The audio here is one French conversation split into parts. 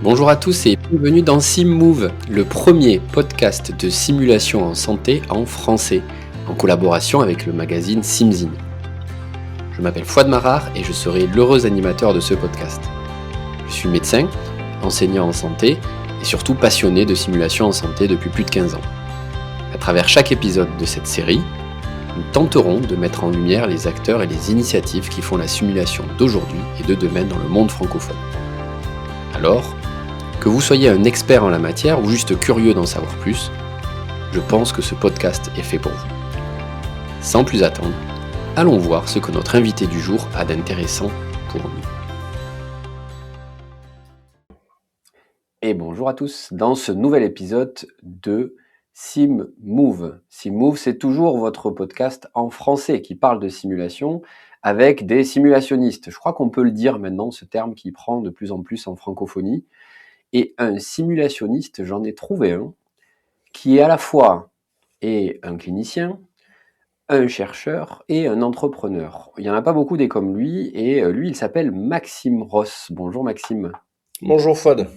Bonjour à tous et bienvenue dans SimMove, le premier podcast de simulation en santé en français, en collaboration avec le magazine SimZine. Je m'appelle Fouad Marard et je serai l'heureux animateur de ce podcast. Je suis médecin, enseignant en santé et surtout passionné de simulation en santé depuis plus de 15 ans. À travers chaque épisode de cette série, nous tenterons de mettre en lumière les acteurs et les initiatives qui font la simulation d'aujourd'hui et de demain dans le monde francophone. Alors, que vous soyez un expert en la matière ou juste curieux d'en savoir plus, je pense que ce podcast est fait pour vous. Sans plus attendre, allons voir ce que notre invité du jour a d'intéressant pour nous. Et bonjour à tous, dans ce nouvel épisode de SimMove. SimMove, c'est toujours votre podcast en français qui parle de simulation avec des simulationnistes. Je crois qu'on peut le dire maintenant, ce terme qui prend de plus en plus en francophonie. Et un simulationniste, j'en ai trouvé un, qui est à la fois un clinicien, un chercheur et un entrepreneur. Il n'y en a pas beaucoup des comme lui, et lui, il s'appelle Maxime Ross. Bonjour Maxime. Bonjour Fouad.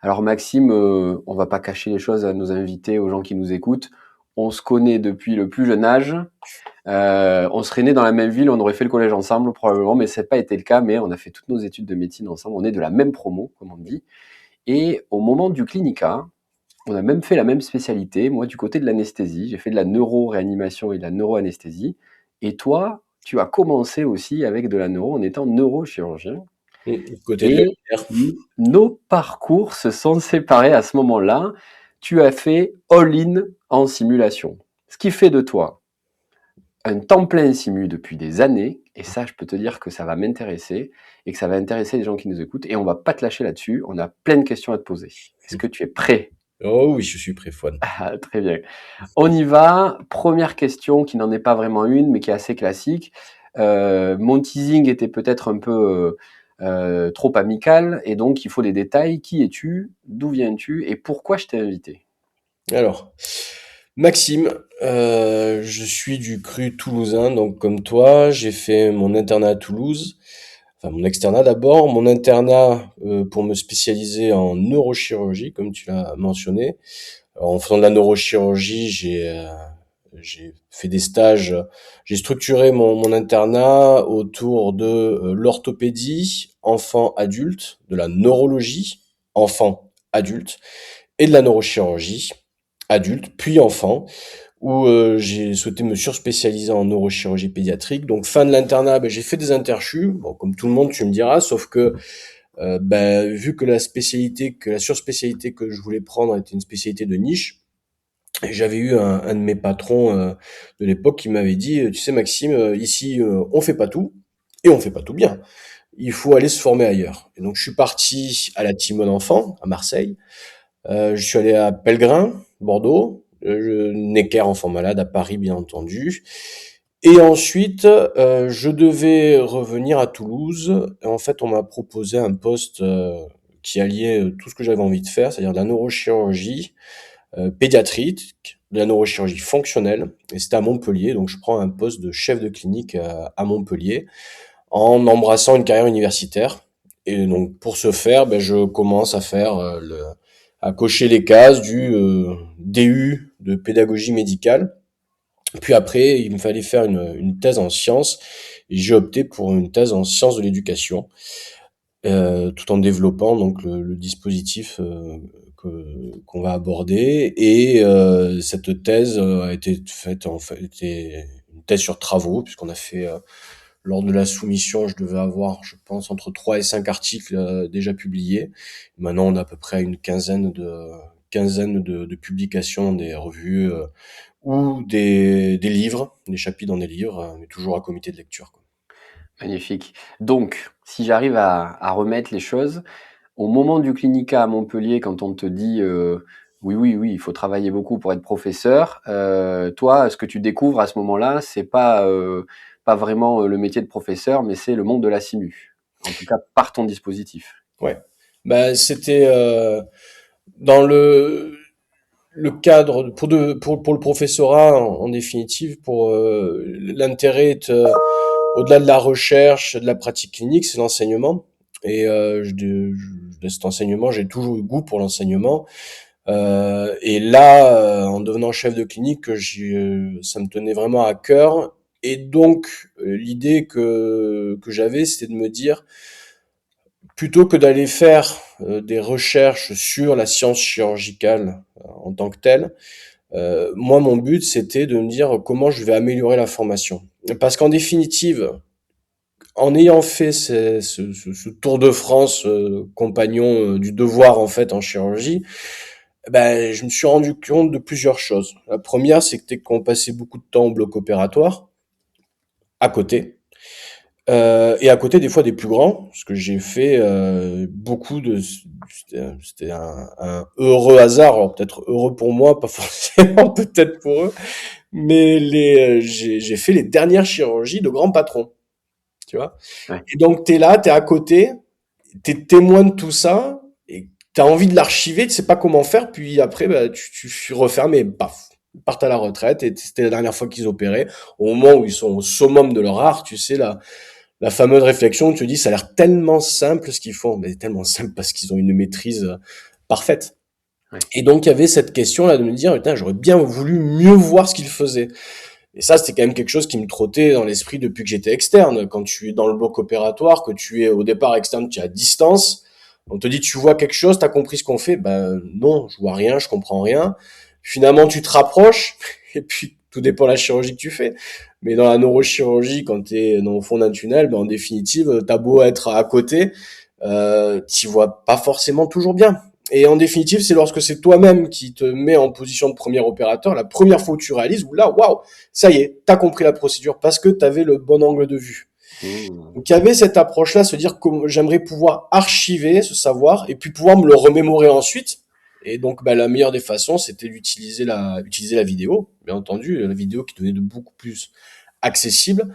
Alors Maxime, on va pas cacher les choses à nos invités, aux gens qui nous écoutent. On se connaît depuis le plus jeune âge. On serait nés dans la même ville, on aurait fait le collège ensemble probablement, mais ça n'a pas été le cas. Mais on a fait toutes nos études de médecine ensemble. On est de la même promo, comme on dit. Et au moment du clinica, on a même fait la même spécialité. Moi, du côté de l'anesthésie, j'ai fait de la neuro-réanimation et de la neuroanesthésie. Et toi, tu as commencé aussi avec de la neuro en étant neurochirurgien. Côté de la lumière. Nos parcours se sont séparés à ce moment-là. Tu as fait all-in en simulation. Ce qui fait de toi un temps plein simu depuis des années. Et ça, je peux te dire que ça va m'intéresser et que ça va intéresser les gens qui nous écoutent. Et on va pas te lâcher là-dessus. On a plein de questions à te poser. Est-ce que tu es prêt ? Oh oui, je suis prêt, Fouad. Ah, très bien. On y va. Première question qui n'en est pas vraiment une, mais qui est assez classique. Mon teasing était peut-être un peu trop amical, et donc il faut des détails. Qui es-tu ? D'où viens-tu ? Et pourquoi je t'ai invité ? Alors, Maxime, je suis du cru toulousain, donc comme toi, j'ai fait mon internat à Toulouse. Enfin, mon externat d'abord, mon internat pour me spécialiser en neurochirurgie, comme tu l'as mentionné. Alors, en faisant de la neurochirurgie, j'ai fait des stages. J'ai structuré mon internat autour de l'orthopédie enfant-adulte, de la neurologie enfant-adulte et de la neurochirurgie adulte puis enfant, où j'ai souhaité me surspécialiser en neurochirurgie pédiatrique. Donc fin de l'internat, j'ai fait des interchus, bon, comme tout le monde tu me diras, sauf que vu que la surspécialité que je voulais prendre était une spécialité de niche, et j'avais eu un de mes patrons de l'époque qui m'avait dit, tu sais Maxime, ici on fait pas tout et on fait pas tout bien. Il faut aller se former ailleurs. Et donc je suis parti à la Timone Enfant à Marseille. Je suis allé à Pellegrin, Bordeaux, Necker Enfant Malade à Paris bien entendu. Et ensuite, je devais revenir à Toulouse. Et en fait, on m'a proposé un poste qui alliait tout ce que j'avais envie de faire, c'est-à-dire de la neurochirurgie pédiatrique, de la neurochirurgie fonctionnelle, et c'était à Montpellier, donc je prends un poste de chef de clinique à Montpellier, en embrassant une carrière universitaire. Et donc pour ce faire, je commence à faire à cocher les cases du DU de pédagogie médicale. Puis après, il me fallait faire une thèse en sciences, et j'ai opté pour une thèse en sciences de l'éducation, tout en développant donc le dispositif qu'on va aborder. Et cette thèse a été faite était une thèse sur travaux, puisqu'on a fait lors de la soumission, je devais avoir, je pense, entre 3 et 5 articles déjà publiés. Maintenant, on a à peu près une quinzaine de publications dans des revues ou des livres, des chapitres dans des livres, mais toujours à comité de lecture, quoi. Magnifique. Donc, si j'arrive à remettre les choses, au moment du clinica à Montpellier, quand on te dit oui, il faut travailler beaucoup pour être professeur, toi, ce que tu découvres à ce moment-là, c'est pas vraiment le métier de professeur, mais c'est le monde de la simu. En tout cas, par ton dispositif. Ouais. C'était dans le cadre pour le professorat en définitive, pour l'intérêt est, au-delà de la recherche, de la pratique clinique, c'est l'enseignement. Et de cet enseignement. J'ai toujours eu goût pour l'enseignement. Et là, en devenant chef de clinique, ça me tenait vraiment à cœur. Et donc, l'idée que j'avais, c'était de me dire, plutôt que d'aller faire des recherches sur la science chirurgicale en tant que telle, moi, mon but, c'était de me dire comment je vais améliorer la formation. Parce qu'en définitive, en ayant fait ce tour de France compagnon du devoir en fait en chirurgie, ben, je me suis rendu compte de plusieurs choses. La première, c'est qu'on passait beaucoup de temps au bloc opératoire, à côté. Et à côté, des fois, des plus grands, parce que j'ai fait beaucoup de... C'était un heureux hasard, alors peut-être heureux pour moi, pas forcément peut-être pour eux, mais j'ai fait les dernières chirurgies de grands patrons, tu vois. Ouais. Et donc, t'es là, t'es à côté, t'es témoin de tout ça, et t'as envie de l'archiver, tu sais pas comment faire, puis après, bah, tu suis refermé, paf, ils partent à la retraite, et c'était la dernière fois qu'ils opéraient, au moment où ils sont au summum de leur art, tu sais, la fameuse réflexion où tu te dis, ça a l'air tellement simple ce qu'ils font, mais tellement simple parce qu'ils ont une maîtrise parfaite. Ouais. Et donc, il y avait cette question-là de me dire, putain, j'aurais bien voulu mieux voir ce qu'ils faisaient. Et ça, c'était quand même quelque chose qui me trottait dans l'esprit depuis que j'étais externe. Quand tu es dans le bloc opératoire, que tu es au départ externe, tu es à distance, on te dit, tu vois quelque chose, t'as compris ce qu'on fait? Ben non, je vois rien, je comprends rien. Finalement, tu te rapproches, et puis tout dépend de la chirurgie que tu fais. Mais dans la neurochirurgie, quand tu es dans le fond d'un tunnel, ben en définitive, t'as beau être à côté, t'y vois pas forcément toujours bien. Et en définitive, c'est lorsque c'est toi-même qui te mets en position de premier opérateur, la première fois où tu réalises, où là, waouh, ça y est, t'as compris la procédure parce que t'avais le bon angle de vue. Mmh. Donc il y avait cette approche-là, se dire que j'aimerais pouvoir archiver ce savoir et puis pouvoir me le remémorer ensuite. Et donc bah, la meilleure des façons, c'était utiliser la vidéo, bien entendu, la vidéo qui devenait de beaucoup plus accessible.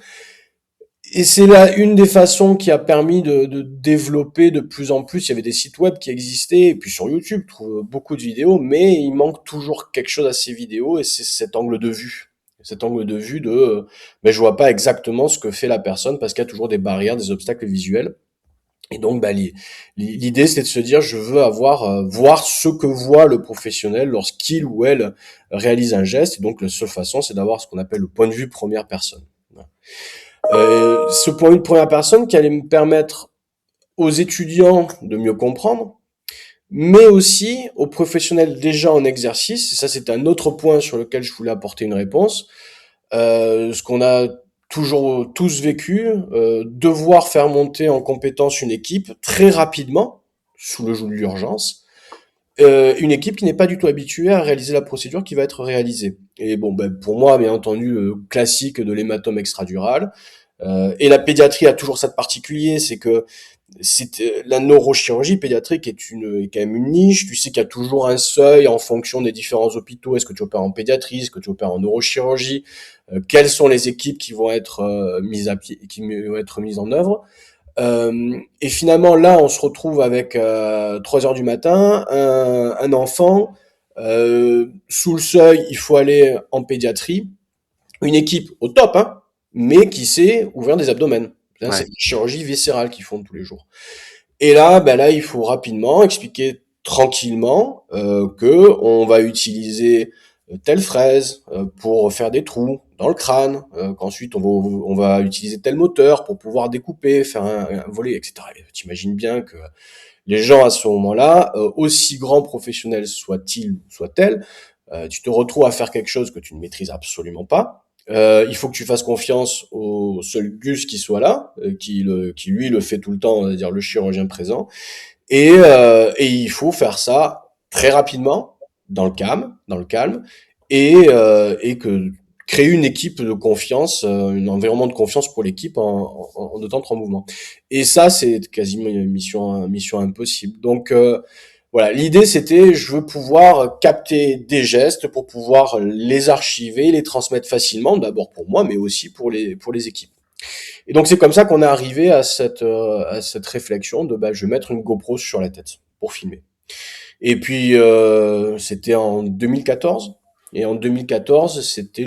Et c'est là une des façons qui a permis de développer de plus en plus. Il y avait des sites web qui existaient, et puis sur YouTube, je trouve beaucoup de vidéos, mais il manque toujours quelque chose à ces vidéos, et c'est cet angle de vue. Cet angle de vue mais je vois pas exactement ce que fait la personne parce qu'il y a toujours des barrières, des obstacles visuels. Et donc, bah, l'idée, c'est de se dire, je veux voir ce que voit le professionnel lorsqu'il ou elle réalise un geste. Et donc, la seule façon, c'est d'avoir ce qu'on appelle le point de vue première personne. Voilà. Ce point de vue première personne qui allait me permettre aux étudiants de mieux comprendre, mais aussi aux professionnels déjà en exercice, et ça c'est un autre point sur lequel je voulais apporter une réponse, ce qu'on a toujours tous vécu, devoir faire monter en compétence une équipe très rapidement, sous le joug de l'urgence, une équipe qui n'est pas du tout habituée à réaliser la procédure qui va être réalisée. Et bon, ben, pour moi, bien entendu, classique de l'hématome extradural, et la pédiatrie a toujours ça de particulier, c'est que la neurochirurgie pédiatrique est quand même une niche. Tu sais qu'il y a toujours un seuil en fonction des différents hôpitaux. Est-ce que tu opères en pédiatrie? Est-ce que tu opères en neurochirurgie? Quelles sont les équipes qui vont être mises à pied, qui vont être mises en œuvre? Et finalement, là, on se retrouve avec 3 heures du matin, un enfant sous le seuil. Il faut aller en pédiatrie. Une équipe au top, hein, mais qui sait ouvrir des abdomens. Là, c'est Ouais. la chirurgie viscérale qu'ils font tous les jours. Et là, ben là, il faut rapidement expliquer tranquillement que on va utiliser telle fraise pour faire des trous dans le crâne, qu'ensuite on va utiliser tel moteur pour pouvoir découper, faire un volet, etc. T'imagines bien que les gens à ce moment-là, aussi grands professionnels soient-ils, soient-elles, tu te retrouves à faire quelque chose que tu ne maîtrises absolument pas. Il faut que tu fasses confiance au seul Gus qui soit là, qui lui le fait tout le temps, on va dire le chirurgien présent, et il faut faire ça très rapidement, dans le calme, et que créer une équipe de confiance, un environnement de confiance pour l'équipe en de temps en mouvement. Et ça, c'est quasiment une mission impossible. Donc voilà, l'idée c'était, je veux pouvoir capter des gestes pour pouvoir les archiver, les transmettre facilement, d'abord pour moi, mais aussi pour les équipes. Et donc c'est comme ça qu'on est arrivé à cette réflexion de bah, je vais mettre une GoPro sur la tête pour filmer. Et puis c'était en 2014. Et en 2014, c'était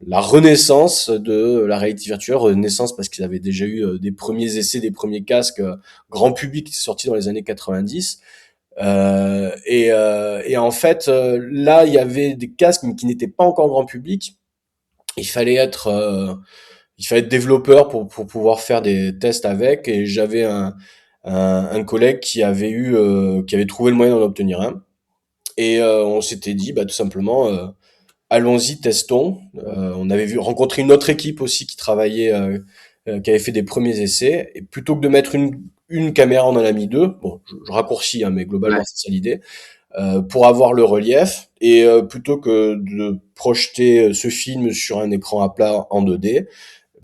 la renaissance de la réalité virtuelle. Renaissance parce qu'ils avaient déjà eu des premiers essais, des premiers casques grand public qui sont sortis dans les années 90. Et en fait, là, il y avait des casques mais qui n'étaient pas encore grand public. Il fallait être, développeur pour pouvoir faire des tests avec. Et j'avais un collègue qui avait trouvé le moyen d'en obtenir un. Et on s'était dit, bah, tout simplement, allons-y, testons. On avait rencontré une autre équipe aussi qui avait fait des premiers essais. Et plutôt que de mettre une caméra, on en a mis deux. Bon, je raccourcis, hein, mais globalement, Ouais. c'est ça l'idée. Pour avoir le relief. Et plutôt que de projeter ce film sur un écran à plat en 2D,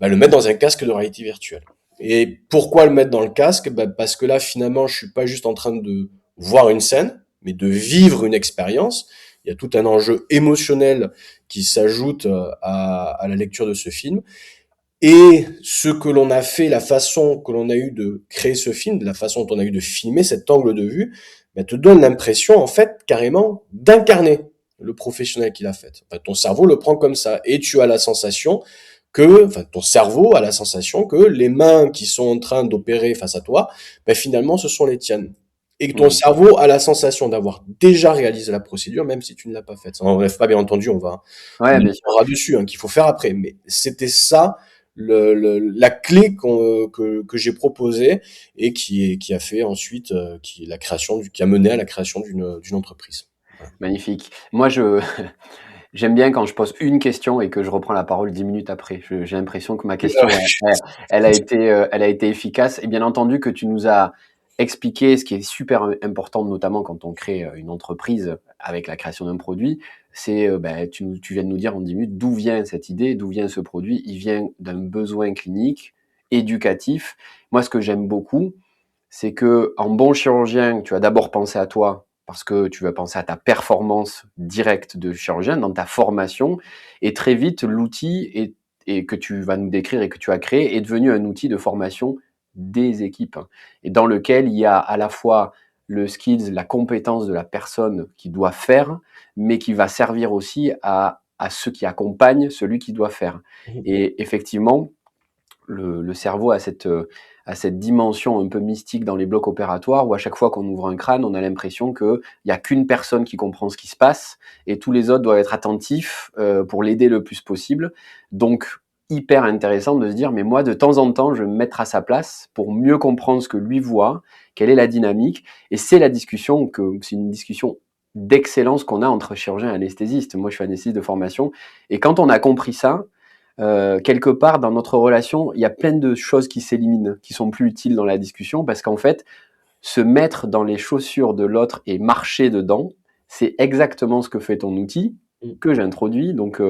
bah, le mettre dans un casque de réalité virtuelle. Et pourquoi le mettre dans le casque? Bah, parce que là, finalement, je suis pas juste en train de voir une scène, mais de vivre une expérience. Il y a tout un enjeu émotionnel qui s'ajoute à la lecture de ce film. Et ce que l'on a fait, la façon que l'on a eu de créer ce film, la façon dont on a eu de filmer cet angle de vue, bah, te donne l'impression, en fait, carrément, d'incarner le professionnel qui l'a fait. Enfin, ton cerveau le prend comme ça. Et tu as la sensation ton cerveau a la sensation que les mains qui sont en train d'opérer face à toi, bah, finalement, ce sont les tiennes. Et que ton Mmh. cerveau a la sensation d'avoir déjà réalisé la procédure, même si tu ne l'as pas faite. Ça n'enlève pas, bien entendu, on Ouais, y bien sûr. reviendra dessus, hein, qu'il faut faire après. Mais c'était ça, la clé que j'ai proposée et qui a fait ensuite, qui a mené à la création d'une entreprise. Voilà. Magnifique. Moi, j'aime bien quand je pose une question et que je reprends la parole 10 minutes après. J'ai l'impression que ma question, elle a été efficace et bien entendu que tu nous as expliqué ce qui est super important, notamment quand on crée une entreprise avec la création d'un produit, c'est, tu viens de nous dire en 10 minutes d'où vient cette idée, d'où vient ce produit. Il vient d'un besoin clinique, éducatif. Moi, ce que j'aime beaucoup, c'est que en bon chirurgien, tu vas d'abord penser à toi parce que tu vas penser à ta performance directe de chirurgien dans ta formation et très vite l'outil et que tu vas nous décrire et que tu as créé est devenu un outil de formation des équipes et dans lequel il y a à la fois le skills, la compétence de la personne qui doit faire, mais qui va servir aussi à ceux qui accompagnent celui qui doit faire. Et effectivement, le cerveau a cette dimension un peu mystique dans les blocs opératoires où à chaque fois qu'on ouvre un crâne, on a l'impression qu'il n'y a qu'une personne qui comprend ce qui se passe et tous les autres doivent être attentifs pour l'aider le plus possible. Donc, hyper intéressant de se dire, mais moi, de temps en temps, je vais me mettre à sa place pour mieux comprendre ce que lui voit, quelle est la dynamique. Et c'est c'est une discussion d'excellence qu'on a entre chirurgien et anesthésiste. Moi, je suis anesthésiste de formation. Et quand on a compris ça, quelque part dans notre relation, il y a plein de choses qui s'éliminent, qui sont plus utiles dans la discussion, parce qu'en fait, se mettre dans les chaussures de l'autre et marcher dedans, c'est exactement ce que fait ton outil que j'introduis. Donc,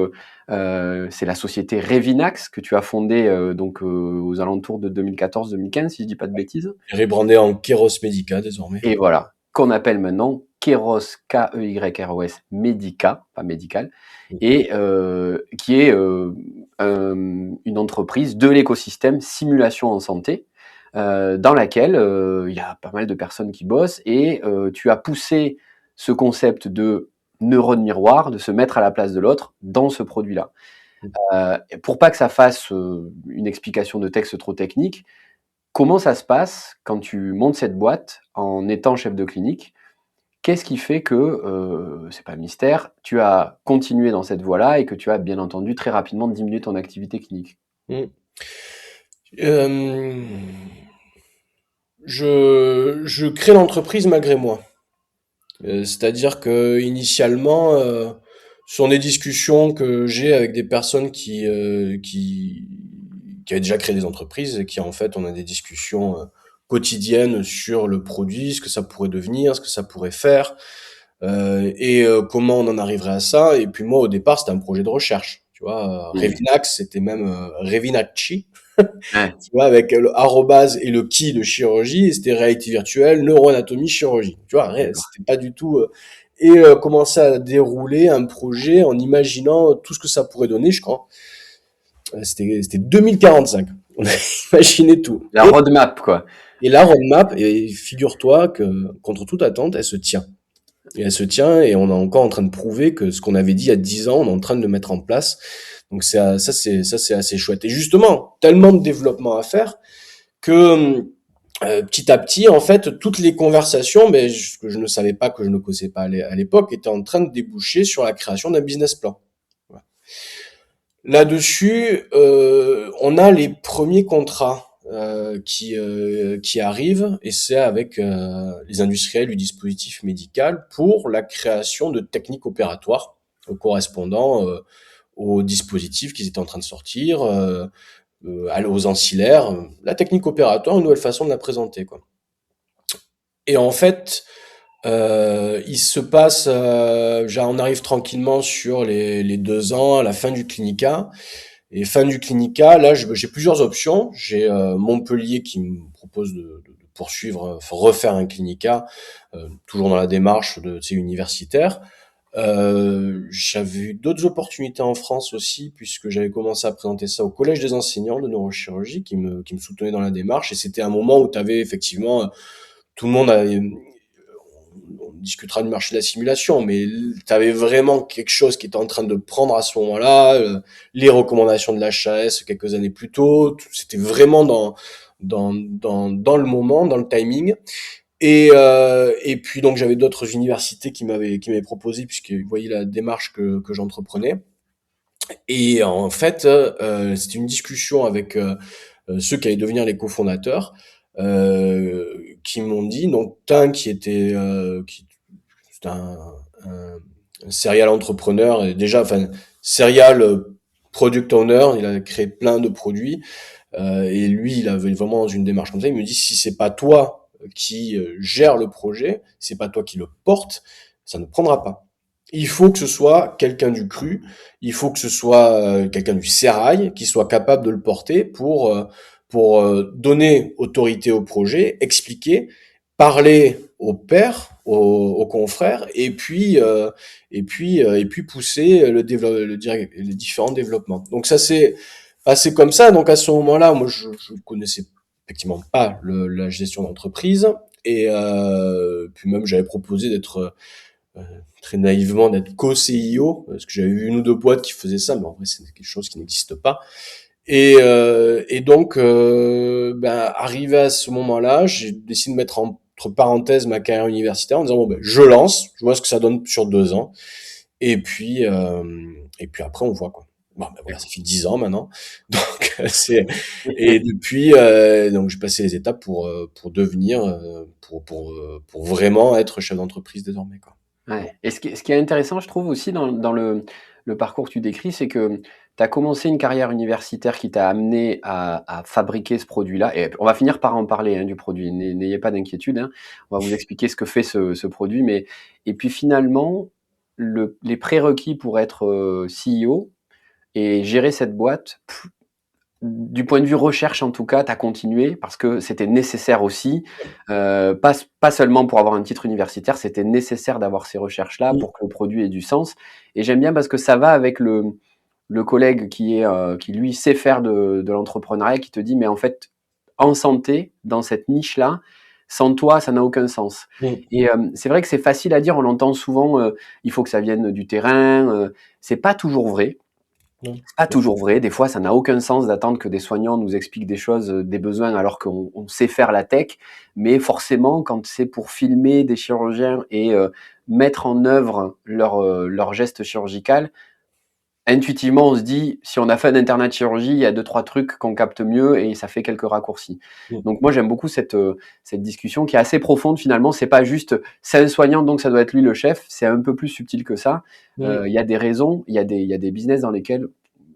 c'est la société Revinax que tu as fondée aux alentours de 2014-2015, si je dis pas de bêtises. Rebrandé en Keros Medica désormais. Et voilà, qu'on appelle maintenant Keros, K-E-Y-R-O-S, Medica, pas médical, et qui est une entreprise de l'écosystème simulation en santé, dans laquelle il y a pas mal de personnes qui bossent, et tu as poussé ce concept de neurone miroir, de se mettre à la place de l'autre dans ce produit-là. Pour pas que ça fasse une explication de texte trop technique, comment ça se passe quand tu montes cette boîte en étant chef de clinique? Qu'est-ce qui fait que, c'est pas un mystère, tu as continué dans cette voie-là et que tu as bien entendu très rapidement diminué ton activité clinique? Mmh. Euh, je crée l'entreprise malgré moi. C'est-à-dire que initialement, ce sont des discussions que j'ai avec des personnes qui avaient déjà créé des entreprises et qui en fait on a des discussions quotidiennes sur le produit, ce que ça pourrait devenir, ce que ça pourrait faire, comment on en arriverait à ça. Et puis moi au départ c'était un projet de recherche. Tu vois, Mmh. Revinax, c'était même Revinacci, Ouais, tu vois, avec le arrobase et le qui de chirurgie, et c'était réalité virtuelle, neuroanatomie, chirurgie. Tu vois, d'accord. c'était pas du tout. Commencer à dérouler un projet en imaginant tout ce que ça pourrait donner, je crois. C'était 2045. On a imaginé tout. La roadmap, quoi. Et la roadmap, et figure-toi que contre toute attente, elle se tient. et elle se tient, et on est encore en train de prouver que ce qu'on avait dit il y a 10 ans, on est en train de le mettre en place. Donc c'est assez chouette. Et justement, tellement de développement à faire que petit à petit, en fait, toutes les conversations, que je ne savais pas, que je ne causais pas à l'époque, étaient en train de déboucher sur la création d'un business plan. Voilà. Là-dessus, on a les premiers contrats qui arrivent, et c'est avec les industriels du dispositif médical pour la création de techniques opératoires correspondant aux dispositifs qu'ils étaient en train de sortir, aux ancillaires. La technique opératoire, une nouvelle façon de la présenter, quoi. Et en fait, il se passe, on arrive tranquillement sur les 2 ans, à la fin du clinica. Et fin du clinica, là, j'ai plusieurs options. J'ai Montpellier qui me propose de poursuivre, refaire un clinica, toujours dans la démarche universitaire. J'avais eu d'autres opportunités en France aussi, puisque j'avais commencé à présenter ça au Collège des enseignants de neurochirurgie qui me soutenait dans la démarche. Et c'était un moment où tu avais effectivement tout le monde on discutera du marché de la simulation, mais tu avais vraiment quelque chose qui était en train de prendre à ce moment-là, les recommandations de l'HAS quelques années plus tôt, c'était vraiment dans le moment, dans le timing. Et puis donc j'avais d'autres universités qui m'avaient proposé, puisqu'ils voyaient la démarche que j'entreprenais. Et en fait, c'était une discussion avec ceux qui allaient devenir les cofondateurs, qui m'ont dit, donc Tin qui était c'est un serial entrepreneur, et déjà, enfin, serial product owner, il a créé plein de produits, et lui, il avait vraiment une démarche comme ça. Il me dit, si c'est pas toi qui gère le projet, si c'est pas toi qui le porte, ça ne prendra pas. Il faut que ce soit quelqu'un du cru, il faut que ce soit quelqu'un du sérail qui soit capable de le porter pour donner autorité au projet, expliquer, parler aux pairs, aux confrères, et puis pousser les différents développements. Donc ça s'est passé comme ça. Donc à ce moment-là, moi je connaissais effectivement pas la gestion d'entreprise, et puis même j'avais proposé d'être très naïvement d'être co-CIO, parce que j'avais vu une ou deux boîtes qui faisaient ça, mais en vrai c'est quelque chose qui n'existe pas. Et donc, arrivé à ce moment-là, j'ai décidé de mettre entre parenthèses ma carrière universitaire en disant bon, je lance, je vois ce que ça donne sur 2 ans, et puis après on voit, quoi. Bon, voilà, ça fait 10 ans maintenant, donc et depuis, donc j'ai passé les étapes pour devenir, pour vraiment être chef d'entreprise désormais, quoi. Ouais. Et ce qui est intéressant, je trouve aussi dans le parcours que tu décris, c'est que tu as commencé une carrière universitaire qui t'a amené à fabriquer ce produit-là. Et on va finir par en parler, hein, du produit. N'ayez pas d'inquiétude, hein. On va vous expliquer ce que fait ce produit. Et puis finalement, les prérequis pour être CEO et gérer cette boîte, du point de vue recherche, en tout cas, tu as continué parce que c'était nécessaire aussi, pas seulement pour avoir un titre universitaire, c'était nécessaire d'avoir ces recherches-là Mm. pour que le produit ait du sens. Et j'aime bien parce que ça va avec le collègue qui lui sait faire de l'entrepreneuriat, qui te dit: «Mais en fait, en santé, dans cette niche-là, sans toi, ça n'a aucun sens». Mm. Et c'est vrai que c'est facile à dire, on l'entend souvent, il faut que ça vienne du terrain, c'est pas toujours vrai. Non. C'est pas toujours vrai. Des fois, ça n'a aucun sens d'attendre que des soignants nous expliquent des choses, des besoins, alors qu'on sait faire la tech. Mais forcément, quand c'est pour filmer des chirurgiens et mettre en œuvre leur geste chirurgical, intuitivement, on se dit: «Si on a fait un internat de chirurgie, il y a deux trois trucs qu'on capte mieux et ça fait quelques raccourcis». Mm. Donc moi, j'aime beaucoup cette discussion qui est assez profonde finalement. C'est pas juste: «C'est un soignant, donc ça doit être lui le chef». C'est un peu plus subtil que ça. Mm. Il y a des raisons, il y a des business dans lesquels,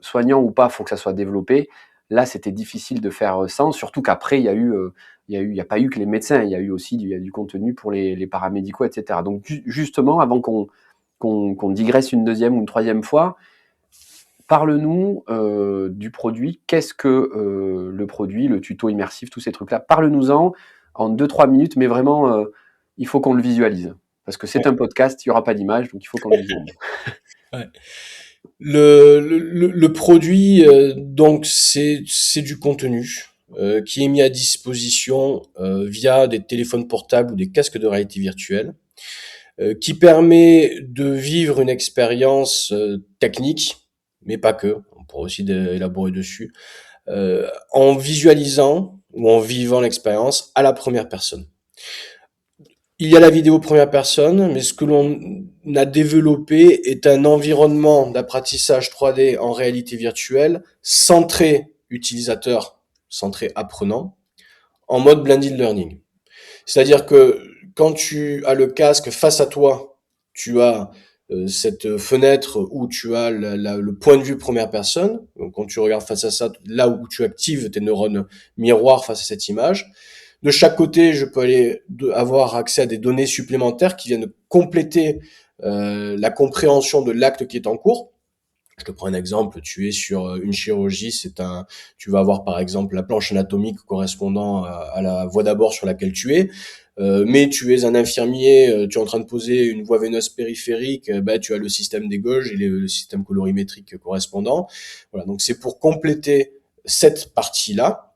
soignant ou pas, faut que ça soit développé. Là, c'était difficile de faire, sans, surtout qu'après il y a pas eu que les médecins, il y a du contenu pour les paramédicaux et cetera. Donc justement, avant qu'on digresse une deuxième ou une troisième fois, parle-nous, du produit. Qu'est-ce que, le produit, le tuto immersif, tous ces trucs-là? Parle-nous-en en 2-3 minutes, mais vraiment, il faut qu'on le visualise. Parce que c'est Ouais. un podcast, il y aura pas d'image, donc il faut qu'on le visualise. Ouais. Le produit, donc c'est du contenu qui est mis à disposition via des téléphones portables ou des casques de réalité virtuelle. qui permet de vivre une expérience technique, mais pas que, on pourra aussi élaborer dessus, en visualisant ou en vivant l'expérience à la première personne. Il y a la vidéo première personne, mais ce que l'on a développé est un environnement d'apprentissage 3D en réalité virtuelle, centré utilisateur, centré apprenant, en mode blended learning. C'est-à-dire que quand tu as le casque face à toi, tu as cette fenêtre où tu as le point de vue première personne. Donc quand tu regardes face à ça, là où tu actives tes neurones miroirs face à cette image. De chaque côté, je peux avoir accès à des données supplémentaires qui viennent compléter la compréhension de l'acte qui est en cours. Je te prends un exemple, tu es sur une chirurgie, tu vas avoir par exemple la planche anatomique correspondant à la voie d'abord sur laquelle tu es, mais tu es un infirmier, tu es en train de poser une voie veineuse périphérique, tu as le système des gauges et le système colorimétrique correspondant. Voilà, donc c'est pour compléter cette partie-là.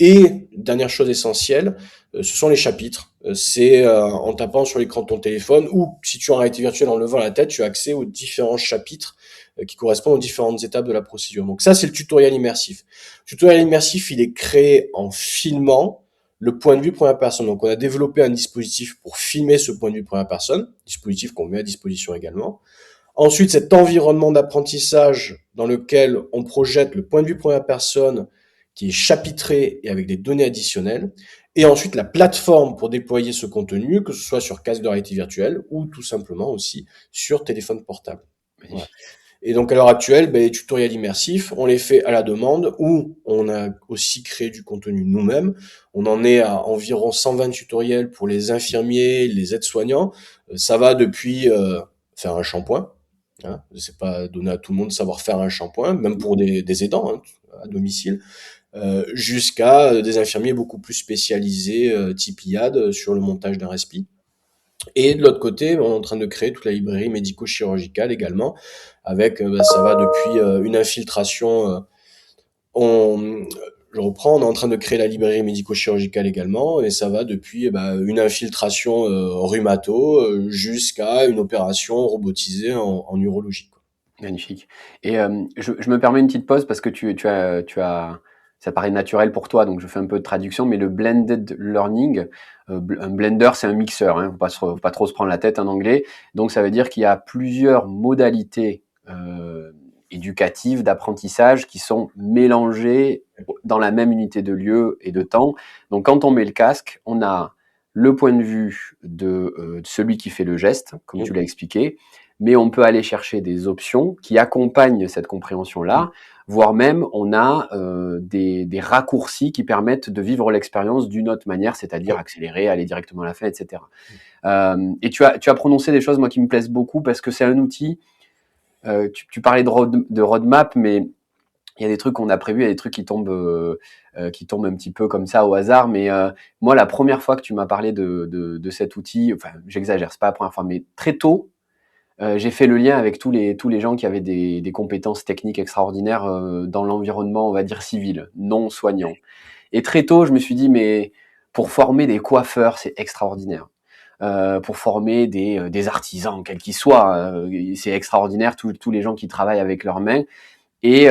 Et dernière chose essentielle, ce sont les chapitres. C'est en tapant sur l'écran de ton téléphone ou si tu es en réalité virtuelle en levant la tête, tu as accès aux différents chapitres qui correspondent aux différentes étapes de la procédure. Donc ça, c'est le tutoriel immersif. Le tutoriel immersif, il est créé en filmant le point de vue première personne. Donc on a développé un dispositif pour filmer ce point de vue première personne, dispositif qu'on met à disposition également. Ensuite, cet environnement d'apprentissage dans lequel on projette le point de vue première personne qui est chapitré et avec des données additionnelles. Et ensuite, la plateforme pour déployer ce contenu, que ce soit sur casque de réalité virtuelle ou tout simplement aussi sur téléphone portable. Voilà. Et donc, à l'heure actuelle, les tutoriels immersifs, on les fait à la demande ou on a aussi créé du contenu nous-mêmes. On en est à environ 120 tutoriels pour les infirmiers, les aides-soignants. Ça va depuis faire un shampoing. Hein, c'est pas donné à tout le monde de savoir faire un shampoing, même pour des aidants hein, à domicile, jusqu'à des infirmiers beaucoup plus spécialisés, type IAD, sur le montage d'un respi. Et de l'autre côté, on est en train de créer toute la librairie médico-chirurgicale également, avec, ça va depuis une infiltration, on, je reprends, on est en train de créer la librairie médico-chirurgicale également, et ça va depuis une infiltration rhumato jusqu'à une opération robotisée en urologie, quoi. Magnifique. Et je me permets une petite pause parce que ça paraît naturel pour toi, donc je fais un peu de traduction, mais le blended learning, un blender, c'est un mixeur, hein, faut pas trop se prendre la tête en anglais. Donc ça veut dire qu'il y a plusieurs modalités éducatives d'apprentissage qui sont mélangées dans la même unité de lieu et de temps. Donc quand on met le casque, on a le point de vue de celui qui fait le geste, comme tu l'as expliqué, mais on peut aller chercher des options qui accompagnent cette compréhension-là, voire même on a des raccourcis qui permettent de vivre l'expérience d'une autre manière, c'est-à-dire accélérer, aller directement à la fin, etc. Et tu as prononcé des choses, moi, qui me plaisent beaucoup parce que c'est un outil, tu parlais de roadmap, mais il y a des trucs qu'on a prévus, il y a des trucs qui tombent un petit peu comme ça au hasard. Mais moi, la première fois que tu m'as parlé de cet outil, enfin, j'exagère, c'est pas la première fois, mais très tôt, j'ai fait le lien avec tous les gens qui avaient des compétences techniques extraordinaires dans l'environnement, on va dire, civil, non soignant. Et très tôt, je me suis dit, mais pour former des coiffeurs, c'est extraordinaire. Pour former des artisans, quels qu'ils soient, c'est extraordinaire, tous les gens qui travaillent avec leurs mains. Et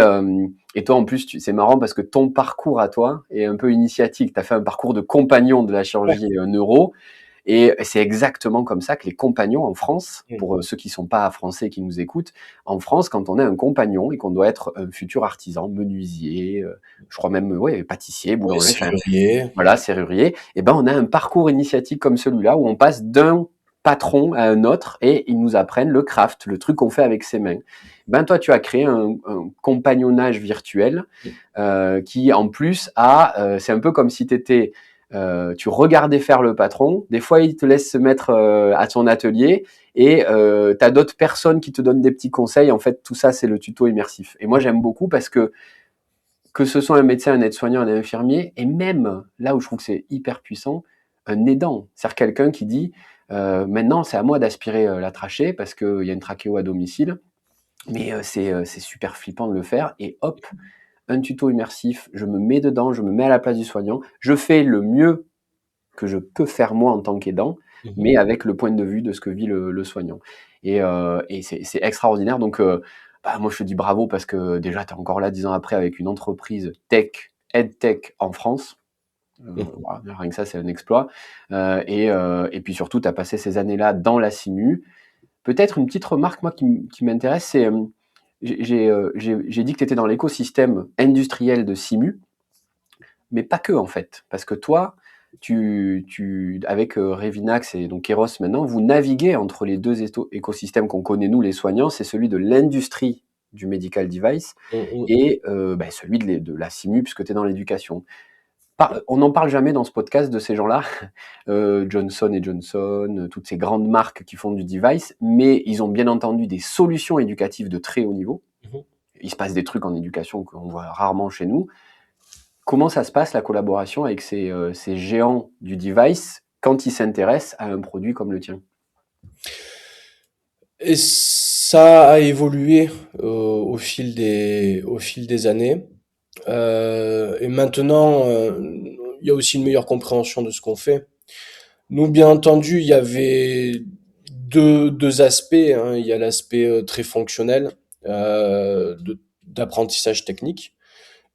toi, en plus, c'est marrant parce que ton parcours à toi est un peu initiatique. Tu as fait un parcours de compagnon de la chirurgie neuro. Et c'est exactement comme ça que les compagnons en France, pour ceux qui ne sont pas français et qui nous écoutent, en France, quand on est un compagnon et qu'on doit être un futur artisan, menuisier, je crois même pâtissier, boulanger, serrurier. Voilà, serrurier, et ben on a un parcours initiatique comme celui-là où on passe d'un patron à un autre et ils nous apprennent le craft, le truc qu'on fait avec ses mains. Ben toi, tu as créé un compagnonnage virtuel qui en plus c'est un peu comme si tu regardais faire le patron. Des fois, il te laisse se mettre à son atelier et tu as d'autres personnes qui te donnent des petits conseils. En fait, tout ça, c'est le tuto immersif. Et moi, j'aime beaucoup parce que ce soit un médecin, un aide-soignant, un infirmier, et même là où je trouve que c'est hyper puissant, un aidant. C'est-à-dire quelqu'un qui dit maintenant, c'est à moi d'aspirer la trachée parce qu'il y a une trachéo à domicile, mais c'est super flippant de le faire. Et hop, un tuto immersif, je me mets à la place du soignant, je fais le mieux que je peux faire moi en tant qu'aidant, Mmh. mais avec le point de vue de ce que vit le soignant. Et c'est extraordinaire. Donc, moi, je te dis bravo parce que déjà, tu es encore là 10 ans après avec une entreprise tech, EdTech en France. Mmh. Voilà, rien que ça, c'est un exploit. Et puis surtout, tu as passé ces années-là dans la Simu. Peut-être une petite remarque, moi, qui m'intéresse, c'est j'ai dit que tu étais dans l'écosystème industriel de Simu, mais pas que, en fait. Parce que toi, avec Revinax et donc Keros maintenant, vous naviguez entre les deux écosystèmes qu'on connaît, nous, les soignants. C'est celui de l'industrie du medical device Mmh mh. et celui de la Simu, puisque tu es dans l'éducation. On n'en parle jamais dans ce podcast de ces gens-là, Johnson & Johnson, toutes ces grandes marques qui font du device, mais ils ont bien entendu des solutions éducatives de très haut niveau. Mmh. Il se passe des trucs en éducation qu'on voit rarement chez nous. Comment ça se passe, la collaboration avec ces géants du device quand ils s'intéressent à un produit comme le tien? Et ça a évolué au fil des années. Et maintenant, il y a aussi une meilleure compréhension de ce qu'on fait. Nous, bien entendu, il y avait deux aspects, hein. Il y a l'aspect très fonctionnel d'apprentissage technique.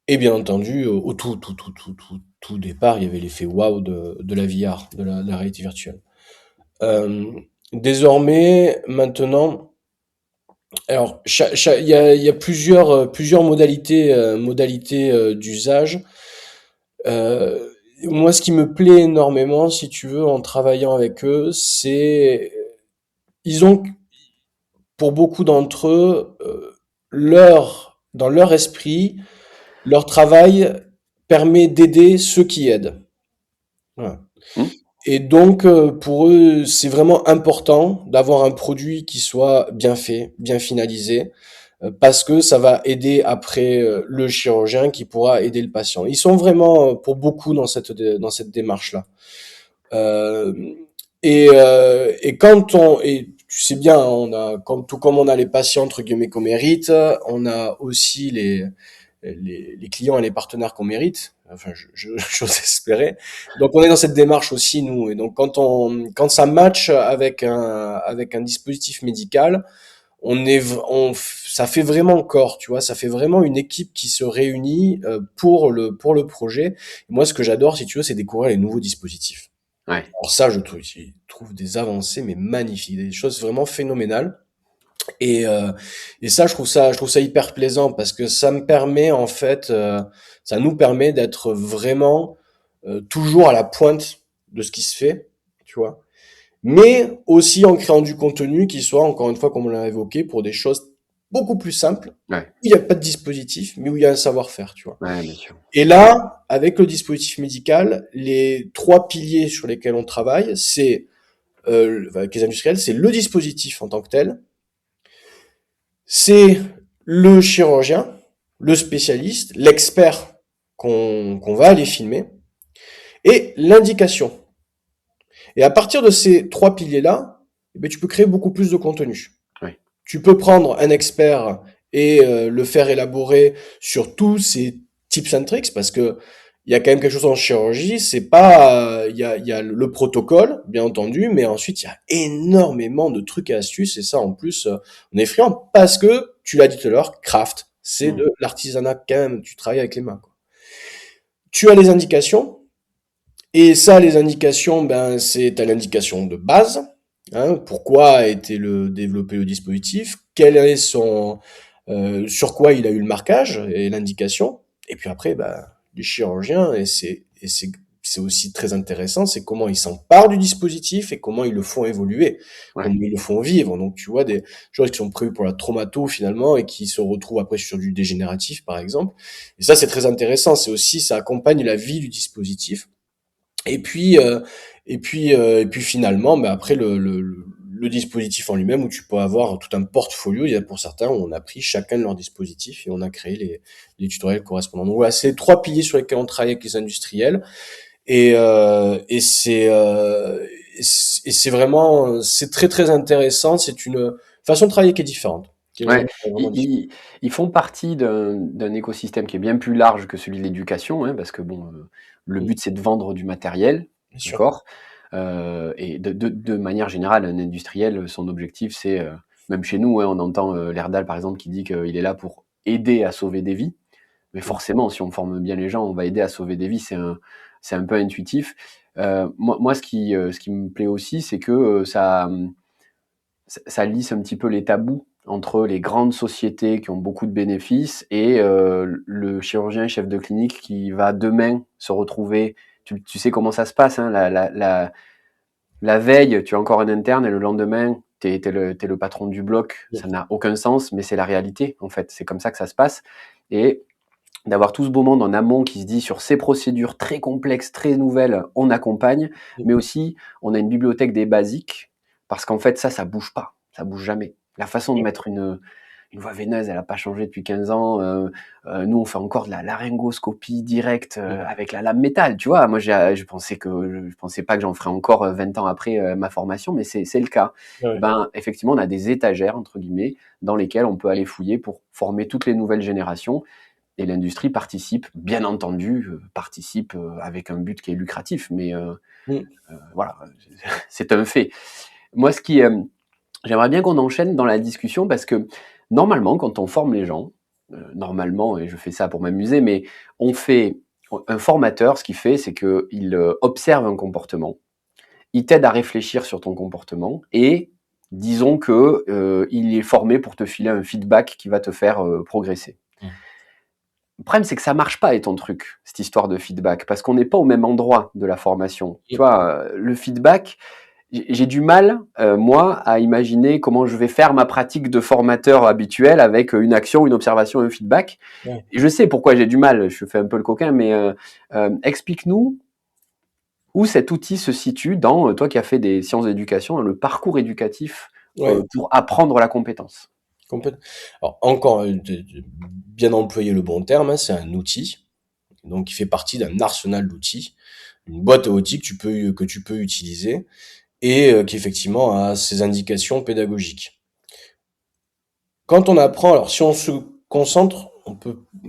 Et bien entendu, au tout départ, il y avait l'effet waouh de la VR, de la réalité virtuelle. Euh, Désormais, maintenant, alors il y a plusieurs modalités d'usage. Euh, Moi, ce qui me plaît énormément, si tu veux, en travaillant avec eux, c'est ils ont pour beaucoup d'entre eux dans leur esprit, leur travail permet d'aider ceux qui aident. Voilà. Hmm. Et donc, pour eux, c'est vraiment important d'avoir un produit qui soit bien fait, bien finalisé, parce que ça va aider après le chirurgien qui pourra aider le patient. Ils sont vraiment, pour beaucoup, dans cette démarche-là. Euh, et quand et tu sais bien, tout comme on a les patients entre guillemets qu'on mérite, on a aussi les clients et les partenaires qu'on mérite. Enfin, j'ose espérer. Donc, on est dans cette démarche aussi, nous. Et donc, quand ça match avec un dispositif médical, ça fait vraiment corps, tu vois. Ça fait vraiment une équipe qui se réunit pour le projet. Et moi, ce que j'adore, si tu veux, c'est découvrir les nouveaux dispositifs. Ouais. Alors ça, je trouve des avancées, mais magnifiques, des choses vraiment phénoménales. Et, euh, et ça, je trouve ça hyper plaisant parce que ça me permet en fait, ça nous permet d'être vraiment toujours à la pointe de ce qui se fait, tu vois. Mais aussi en créant du contenu qui soit, encore une fois, comme on l'a évoqué, pour des choses beaucoup plus simples, Ouais. où il n'y a pas de dispositif, mais où il y a un savoir-faire, tu vois. Ouais, bien sûr. Et là, avec le dispositif médical, les trois piliers sur lesquels on travaille, avec les industriels, c'est le dispositif en tant que tel, c'est le chirurgien, le spécialiste, l'expert qu'on va aller filmer, et l'indication. Et à partir de ces trois piliers-là, eh ben, tu peux créer beaucoup plus de contenu. Ouais. Tu peux prendre un expert et le faire élaborer sur tous ces tips and tricks, parce que il y a quand même quelque chose en chirurgie, c'est pas, il y a le protocole, bien entendu, mais ensuite il y a énormément de trucs et astuces, et ça en plus, on est friand parce que, tu l'as dit tout à l'heure, craft, c'est Hmm. de l'artisanat quand même, tu travailles avec les mains, quoi. Tu as les indications, et ça, les indications, ben, t'as l'indication de base, hein, pourquoi a été développé le dispositif, quel est sur quoi il a eu le marquage et l'indication. Et puis après, ben, les chirurgiens, c'est aussi très intéressant, c'est comment ils s'emparent du dispositif et comment ils le font évoluer, comment Ouais. ils le font vivre. Donc, tu vois, des choses qui sont prévues pour la traumato, finalement, et qui se retrouvent après sur du dégénératif, par exemple. Et ça, c'est très intéressant. Ça accompagne la vie du dispositif. Et puis, et puis finalement, bah après le dispositif en lui-même où tu peux avoir tout un portfolio. Il y a pour certains où on a pris chacun de leurs dispositifs et on a créé les tutoriels correspondants. Donc voilà, c'est les trois piliers sur lesquels on travaille avec les industriels. Et c'est vraiment, c'est très très intéressant. C'est une façon de travailler qui est différente, qui est Ouais, vraiment ils, différente. ils- ils font partie d'un écosystème qui est bien plus large que celui de l'éducation, hein, parce que bon, le Mm, but c'est de vendre du matériel, bien sûr. d'accord? Et de manière générale, un industriel, son objectif, c'est, même chez nous, hein, on entend l'ERDAL par exemple qui dit qu'il est là pour aider à sauver des vies. Mais forcément, si on forme bien les gens, on va aider à sauver des vies. C'est un peu intuitif. Moi, ce qui me plaît aussi, c'est que ça lisse un petit peu les tabous entre les grandes sociétés qui ont beaucoup de bénéfices et le chirurgien chef de clinique qui va demain se retrouver. Tu sais comment ça se passe, hein, la veille, tu as encore un interne et le lendemain, t'es le patron du bloc. Ça n'a aucun sens, mais c'est la réalité, en fait. C'est comme ça que ça se passe. Et d'avoir tout ce beau monde en amont qui se dit sur ces procédures très complexes, très nouvelles, on accompagne, mais aussi on a une bibliothèque des basiques, parce qu'en fait ça bouge pas, ça bouge jamais. La façon de mettre une voie veineuse, elle n'a pas changé depuis 15 ans. Nous, on fait encore de la laryngoscopie directe avec la lame métal, tu vois. Moi, je pensais pas que j'en ferais encore 20 ans après ma formation, mais c'est le cas. Ouais. Ben, effectivement, on a des étagères, entre guillemets, dans lesquelles on peut aller fouiller pour former toutes les nouvelles générations. Et l'industrie participe, bien entendu, avec un but qui est lucratif, mais voilà, c'est un fait. Moi, j'aimerais bien qu'on enchaîne dans la discussion parce que normalement, quand on forme les gens, normalement, et je fais ça pour m'amuser, mais un formateur, ce qu'il fait, c'est qu'il observe un comportement, il t'aide à réfléchir sur ton comportement et disons qu'il est formé pour te filer un feedback qui va te faire progresser. Le problème, c'est que ça marche pas, et ton truc, cette histoire de feedback, parce qu'on n'est pas au même endroit de la formation. Tu vois, le feedback, j'ai du mal, moi, à imaginer comment je vais faire ma pratique de formateur habituel avec une action, une observation, un feedback. Ouais. Et je sais pourquoi j'ai du mal, je fais un peu le coquin, mais explique-nous où cet outil se situe dans, toi qui as fait des sciences d'éducation, le parcours éducatif pour apprendre la compétence. Alors, encore, bien employer le bon terme, hein, c'est un outil. Donc, il fait partie d'un arsenal d'outils, une boîte à outils que tu peux utiliser et qui effectivement a ses indications pédagogiques. Quand on apprend, alors si on se concentre, on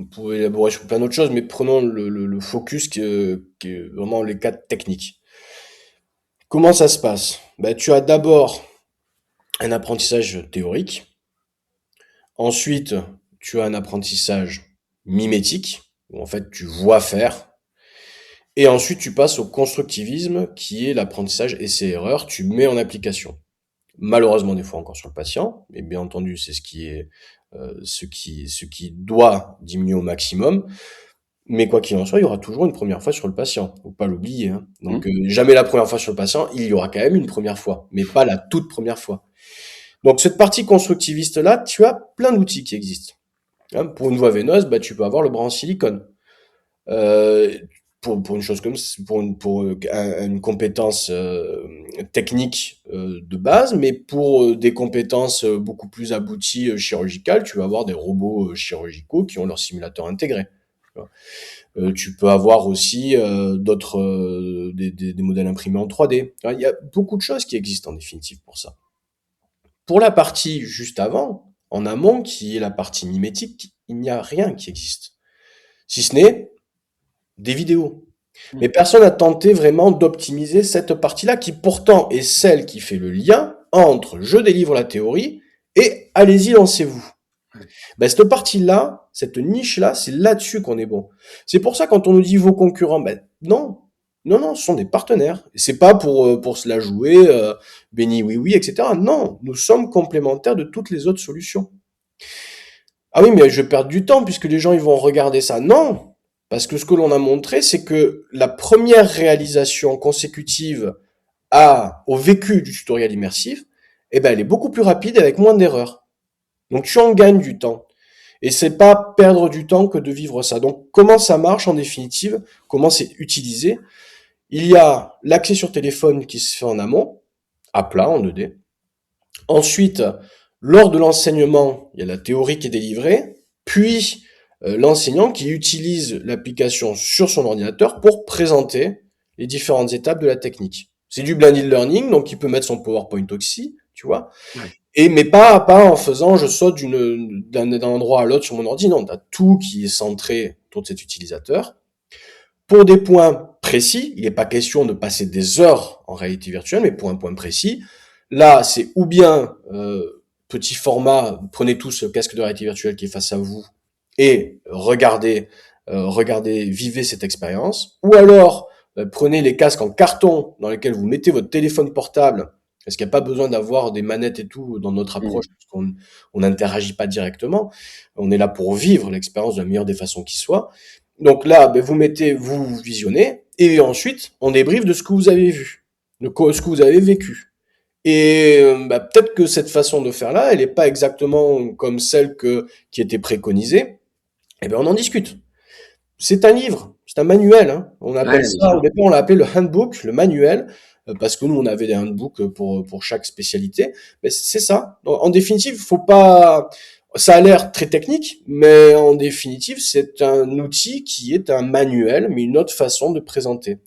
pourrait élaborer sur plein d'autres choses, mais prenons le focus qui est vraiment les cas techniques. Comment ça se passe? Ben, tu as d'abord un apprentissage théorique. Ensuite, tu as un apprentissage mimétique, où en fait tu vois faire. Et ensuite, tu passes au constructivisme, qui est l'apprentissage essai-erreur, tu mets en application. Malheureusement, des fois encore sur le patient, mais bien entendu, c'est ce qui doit diminuer au maximum. Mais quoi qu'il en soit, il y aura toujours une première fois sur le patient. Faut pas l'oublier, hein. Donc, jamais la première fois sur le patient, il y aura quand même une première fois, mais pas la toute première fois. Donc, cette partie constructiviste-là, tu as plein d'outils qui existent. Hein, pour une voie veineuse, bah, tu peux avoir le bras en silicone. Pour une chose comme pour une compétence technique de base, mais pour des compétences beaucoup plus abouties chirurgicales, tu vas avoir des robots chirurgicaux qui ont leur simulateur intégré. Tu peux avoir aussi d'autres des modèles imprimés en 3D. Il y a beaucoup de choses qui existent en définitive pour ça. Pour la partie juste avant, en amont, qui est la partie mimétique, il n'y a rien qui existe. Si ce n'est des vidéos. Mais personne n'a tenté vraiment d'optimiser cette partie-là, qui pourtant est celle qui fait le lien entre je délivre la théorie et allez-y, lancez-vous. Ben, cette partie-là, cette niche-là, c'est là-dessus qu'on est bon. C'est pour ça, quand on nous dit vos concurrents, ben non, ce sont des partenaires. Et c'est pas pour se la jouer, béni oui, etc. Non, nous sommes complémentaires de toutes les autres solutions. Ah oui, mais je vais perdre du temps puisque les gens ils vont regarder ça. Non, parce que ce que l'on a montré, c'est que la première réalisation consécutive au vécu du tutoriel immersif, eh ben, elle est beaucoup plus rapide et avec moins d'erreurs. Donc tu en gagnes du temps. Et c'est pas perdre du temps que de vivre ça. Donc comment ça marche en définitive? Comment c'est utilisé? Il y a l'accès sur téléphone qui se fait en amont, à plat, en 2D. Ensuite, lors de l'enseignement, il y a la théorie qui est délivrée, puis l'enseignant qui utilise l'application sur son ordinateur pour présenter les différentes étapes de la technique. C'est du blended learning, donc il peut mettre son PowerPoint aussi, tu vois. Ouais. Mais pas en faisant je saute d'un endroit à l'autre sur mon ordi. Non, t'as tout qui est centré autour de cet utilisateur. Pour des points précis. Il n'est pas question de passer des heures en réalité virtuelle, mais pour un point précis. Là, c'est ou bien petit format, prenez tous le casque de réalité virtuelle qui est face à vous et regardez, vivez cette expérience. Ou alors, prenez les casques en carton dans lesquels vous mettez votre téléphone portable, parce qu'il n'y a pas besoin d'avoir des manettes et tout dans notre approche, parce qu'on n'interagit pas directement. On est là pour vivre l'expérience de la meilleure des façons qui soit. Donc là, vous visionnez, et ensuite, on débriefe de ce que vous avez vu, de ce que vous avez vécu. Et peut-être que cette façon de faire là, elle n'est pas exactement comme celle qui était préconisée. Eh bien, on en discute. C'est un livre, c'est un manuel. Hein. On appelle Ouais, bien ça, au sûr. départ, on l'a appelé le handbook, le manuel, parce que nous, on avait des handbooks pour chaque spécialité. Mais c'est ça. En définitive, faut pas. Ça a l'air très technique, mais en définitive, c'est un outil qui est un manuel, mais une autre façon de présenter.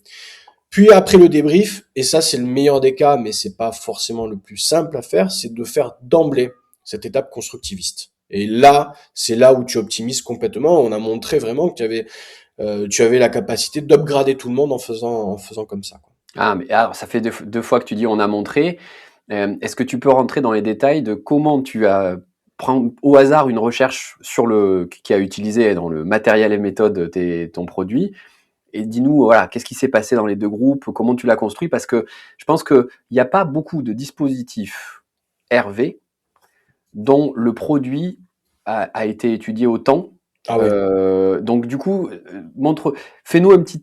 Puis après le débrief, et ça c'est le meilleur des cas, mais c'est pas forcément le plus simple à faire, c'est de faire d'emblée cette étape constructiviste. Et là, c'est là où tu optimises complètement. On a montré vraiment que tu avais la capacité d'upgrader tout le monde en faisant comme ça, quoi. Ah, mais alors, ça fait deux fois que tu dis on a montré. Est-ce que tu peux rentrer dans les détails de comment tu as prendre au hasard une recherche qui a utilisé dans le matériel et méthode ton produit et dis-nous voilà qu'est-ce qui s'est passé dans les deux groupes, comment tu l'as construit parce que je pense qu'il n'y a pas beaucoup de dispositifs RV dont le produit a été étudié autant. Ah oui. Donc du coup, fais-nous un petit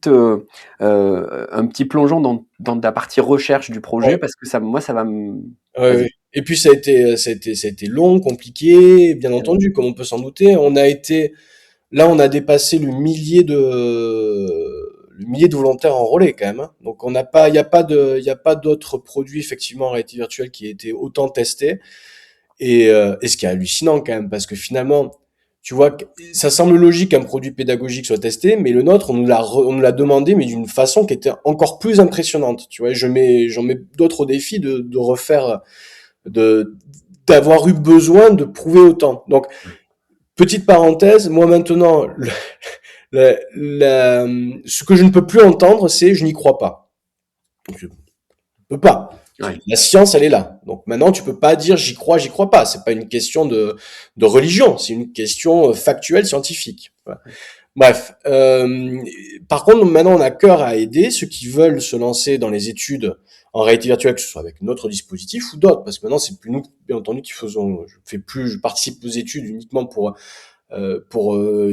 plongeon dans ta partie recherche du projet Ouais, parce que moi ça va me. ouais, Vas-y. ouais. Et puis ça a été long, compliqué, bien Eh oui. entendu, comme on peut s'en douter. Là, on a dépassé le millier de volontaires enrôlés quand même. Hein. Donc il y a pas d'autres produits effectivement en réalité virtuelle qui aient été autant testés. Et ce qui est hallucinant quand même, parce que finalement, tu vois, ça semble logique qu'un produit pédagogique soit testé, mais le nôtre, on nous l'a demandé, mais d'une façon qui était encore plus impressionnante. Tu vois, j'en mets d'autres au défi de refaire, de d'avoir eu besoin de prouver autant. Donc, petite parenthèse, moi maintenant, ce que je ne peux plus entendre, c'est je n'y crois pas. Je peux pas. Ouais. La science, elle est là. Donc maintenant, tu peux pas dire j'y crois pas. C'est pas une question de religion, c'est une question factuelle, scientifique. Voilà. Bref. Par contre, maintenant, on a cœur à aider ceux qui veulent se lancer dans les études en réalité virtuelle, que ce soit avec notre dispositif ou d'autres, parce que maintenant, c'est plus nous, bien entendu, qui faisons. Je participe aux études uniquement pour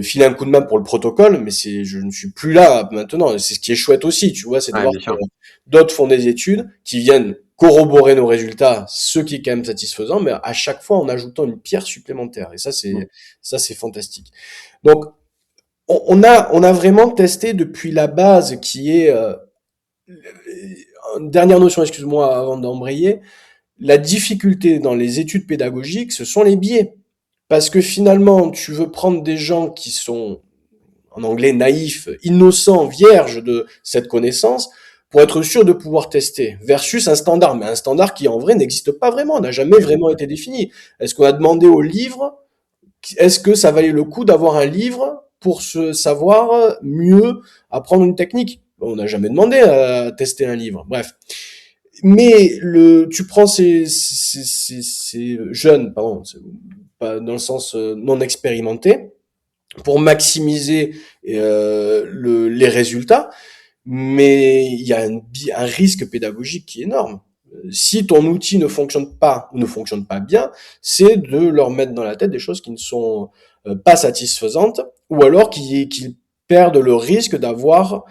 filer un coup de main pour le protocole, mais je ne suis plus là maintenant. C'est ce qui est chouette aussi, tu vois, c'est de Ouais, voir bien que sûr. d'autres font des études qui viennent corroborer nos résultats, ce qui est quand même satisfaisant, mais à chaque fois en ajoutant une pierre supplémentaire. Et Mm. ça c'est fantastique. Donc on a vraiment testé depuis la base qui est dernière notion, excuse-moi avant d'embrayer, la difficulté dans les études pédagogiques, ce sont les biais. Parce que finalement, tu veux prendre des gens qui sont, en anglais, naïfs, innocents, vierges de cette connaissance, pour être sûr de pouvoir tester, versus un standard. Mais un standard qui, en vrai, n'existe pas vraiment, n'a jamais vraiment été défini. Est-ce qu'on a demandé au livre, est-ce que ça valait le coup d'avoir un livre pour se savoir mieux apprendre une technique? On n'a jamais demandé à tester un livre. Bref. Mais tu prends ces jeunes, pardon, pas dans le sens non expérimenté, pour maximiser les résultats, mais il y a un risque pédagogique qui est énorme. Si ton outil ne fonctionne pas ou ne fonctionne pas bien, c'est de leur mettre dans la tête des choses qui ne sont pas satisfaisantes, ou alors qu'ils perdent le risque d'avoir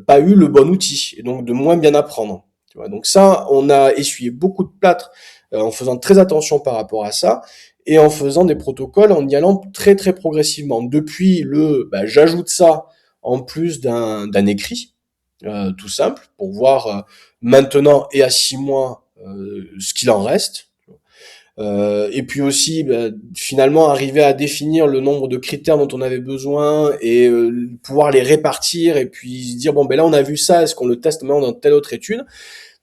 pas eu le bon outil, et donc de moins bien apprendre. Tu vois, donc ça, on a essuyé beaucoup de plâtre en faisant très attention par rapport à ça, et en faisant des protocoles, en y allant très très progressivement. Depuis j'ajoute ça en plus d'un écrit, tout simple, pour voir maintenant et à 6 mois ce qu'il en reste. Et puis aussi, finalement, arriver à définir le nombre de critères dont on avait besoin et pouvoir les répartir et puis se dire, bon, ben là, on a vu ça, est-ce qu'on le teste maintenant dans telle autre étude?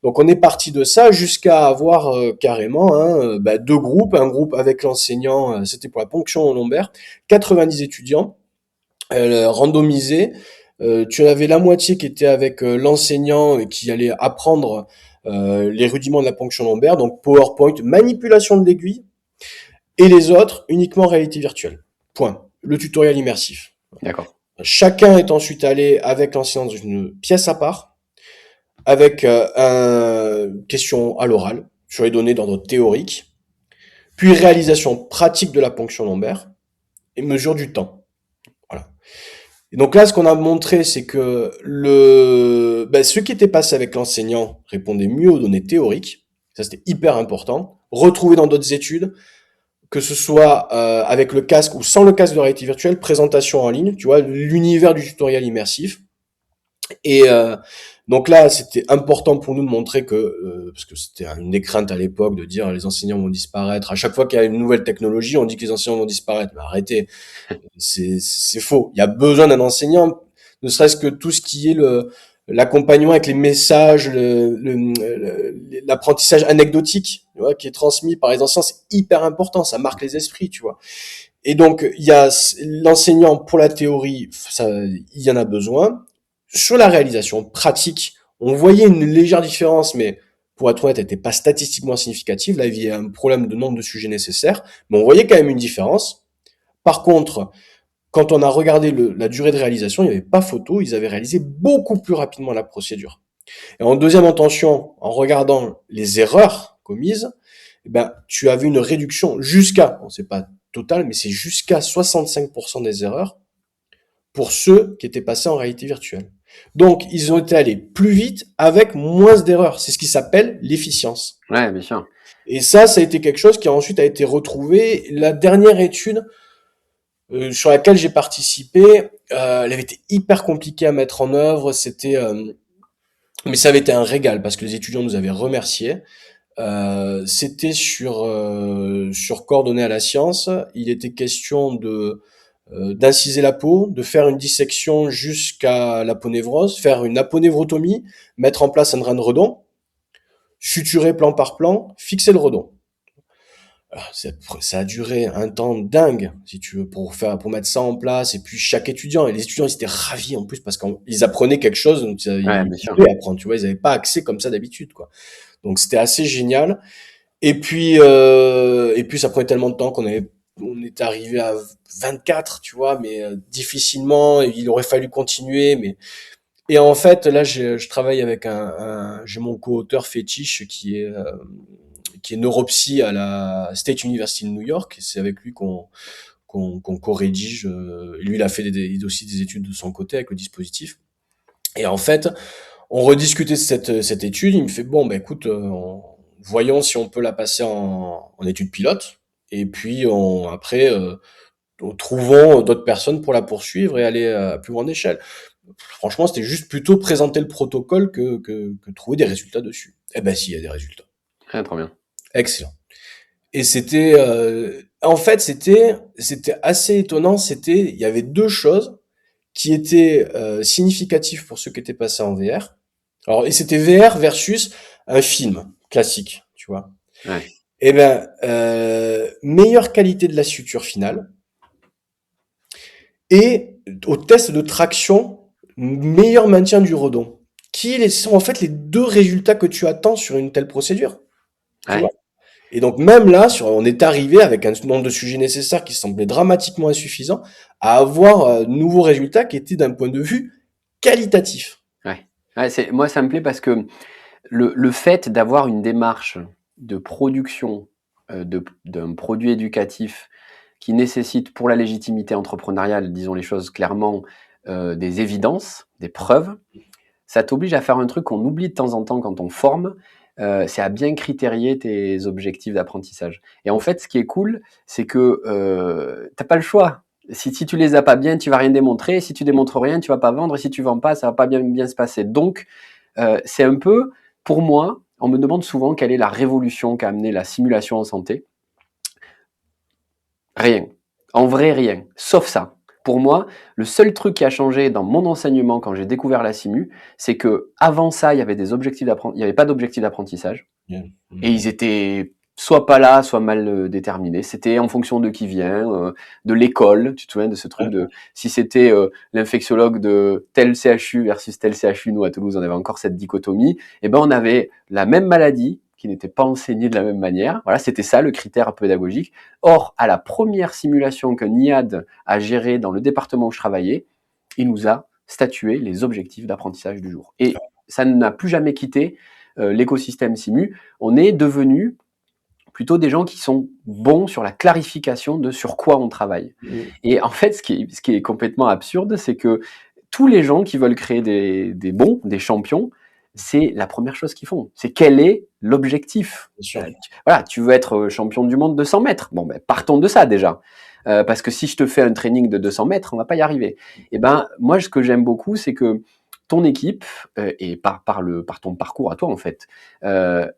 Donc, on est parti de ça jusqu'à avoir carrément deux groupes. Un groupe avec l'enseignant, c'était pour la ponction lombaire, 90 étudiants randomisés, tu en avais la moitié qui était avec l'enseignant et qui allait apprendre les rudiments de la ponction lombaire, donc PowerPoint, manipulation de l'aiguille, et les autres uniquement réalité virtuelle. Point. Le tutoriel immersif. D'accord. Chacun est ensuite allé avec l'enseignant dans une pièce à part, avec une question à l'oral sur les données d'ordre théorique, puis réalisation pratique de la ponction lombaire et mesure du temps. Voilà. Et donc là, ce qu'on a montré, c'est que ceux qui étaient passés avec l'enseignant répondaient mieux aux données théoriques. Ça, c'était hyper important. Retrouvé dans d'autres études, que ce soit avec le casque ou sans le casque de réalité virtuelle, présentation en ligne, tu vois, l'univers du tutoriel immersif. Et donc là, c'était important pour nous de montrer que, parce que c'était une des craintes à l'époque de dire les enseignants vont disparaître. À chaque fois qu'il y a une nouvelle technologie, on dit que les enseignants vont disparaître. Mais arrêtez, c'est faux. Il y a besoin d'un enseignant, ne serait-ce que tout ce qui est l'accompagnement avec les messages, l'apprentissage anecdotique, tu vois, qui est transmis par les enseignants, c'est hyper important. Ça marque les esprits, tu vois. Et donc, il y a l'enseignant pour la théorie, ça, il y en a besoin. Sur la réalisation pratique, on voyait une légère différence, mais pour être honnête, elle n'était pas statistiquement significative. Là, il y a un problème de nombre de sujets nécessaires, mais on voyait quand même une différence. Par contre, quand on a regardé la durée de réalisation, il n'y avait pas photo, ils avaient réalisé beaucoup plus rapidement la procédure. Et en deuxième intention, en regardant les erreurs commises, tu avais une réduction jusqu'à, bon, c'est pas total, mais c'est jusqu'à 65% des erreurs pour ceux qui étaient passés en réalité virtuelle. Donc, ils ont été allés plus vite avec moins d'erreurs. C'est ce qui s'appelle l'efficience. Ouais, bien sûr. Et ça a été quelque chose qui ensuite a été retrouvé. La dernière étude sur laquelle j'ai participé, elle avait été hyper compliquée à mettre en œuvre. Mais ça avait été un régal parce que les étudiants nous avaient remerciés. C'était sur coordonnées à la science. Il était question d'inciser la peau, de faire une dissection jusqu'à l'aponévrose, faire une aponévrotomie, mettre en place un drain de redon, suturer plan par plan, fixer le redon. Alors, ça a duré un temps dingue, si tu veux, pour mettre ça en place. Et puis chaque étudiant, et les étudiants, ils étaient ravis en plus parce qu'ils apprenaient quelque chose, donc ils pouvaient apprendre, tu vois, ils n'avaient pas accès comme ça d'habitude, quoi. Donc c'était assez génial. Et puis ça prenait tellement de temps on était arrivé à 24, tu vois, mais difficilement, il aurait fallu continuer, et en fait, là, je travaille avec j'ai mon co-auteur fétiche qui est neuropsy à la State University de New York. C'est avec lui qu'on co-rédige. Lui, il a fait aussi des études de son côté avec le dispositif. Et en fait, on rediscutait de cette étude. Il me fait, bon, écoute, voyons si on peut la passer en étude pilote. Et puis, après, trouvons d'autres personnes pour la poursuivre et aller à plus grande échelle. Franchement, c'était juste plutôt présenter le protocole que trouver des résultats dessus. Eh ben, si, il y a des résultats. Ah, trop bien. Excellent. Et c'était, en fait, c'était assez étonnant. Il y avait deux choses qui étaient significatives pour ceux qui étaient passés en VR. Alors, et c'était VR versus un film classique, tu vois. Ouais. Eh ben, meilleure qualité de la suture finale et au test de traction, meilleur maintien du redon. Sont en fait les deux résultats que tu attends sur une telle procédure. Tu vois. Et donc même là, on est arrivé avec un nombre de sujets nécessaires qui semblait dramatiquement insuffisant à avoir de nouveaux résultats qui étaient d'un point de vue qualitatif. Moi, ça me plaît parce que le fait d'avoir une démarche de production d'un produit éducatif qui nécessite pour la légitimité entrepreneuriale, disons les choses clairement, des évidences, des preuves, ça t'oblige à faire un truc qu'on oublie de temps en temps quand on forme, c'est à bien critérier tes objectifs d'apprentissage. Et en fait, ce qui est cool, c'est que t'as pas le choix. Si tu les as pas bien, tu vas rien démontrer. Si tu démontres rien, tu vas pas vendre. Et si tu vends pas, ça va pas bien se passer. Donc, c'est un peu, pour moi, on me demande souvent quelle est la révolution qu'a amené la simulation en santé. Rien. En vrai, rien. Sauf ça. Pour moi, le seul truc qui a changé dans mon enseignement quand j'ai découvert la simu, c'est que avant ça, il y avait pas d'objectifs d'apprentissage. Yeah. Et ils étaient soit pas là, soit mal déterminé. C'était en fonction de qui vient, de l'école. Tu te souviens de ce truc de si c'était l'infectiologue de tel CHU versus tel CHU, nous à Toulouse, on avait encore cette dichotomie. Et ben on avait la même maladie qui n'était pas enseignée de la même manière. Voilà, c'était ça le critère pédagogique. Or, à la première simulation qu'un IAD a gérée dans le département où je travaillais, il nous a statué les objectifs d'apprentissage du jour. Et ça n'a plus jamais quitté l'écosystème Simu. On est devenu plutôt des gens qui sont bons sur la clarification de sur quoi on travaille. Et en fait, ce qui est complètement absurde, c'est que tous les gens qui veulent créer des bons, des champions, c'est la première chose qu'ils font. C'est quel est l'objectif. Voilà, tu veux être champion du monde de 100 mètres. Bon, ben, partons de ça déjà. Parce que si je te fais un training de 200 mètres, on va pas y arriver. Et ben, moi, ce que j'aime beaucoup, c'est que ton équipe, et par ton parcours à toi, en fait,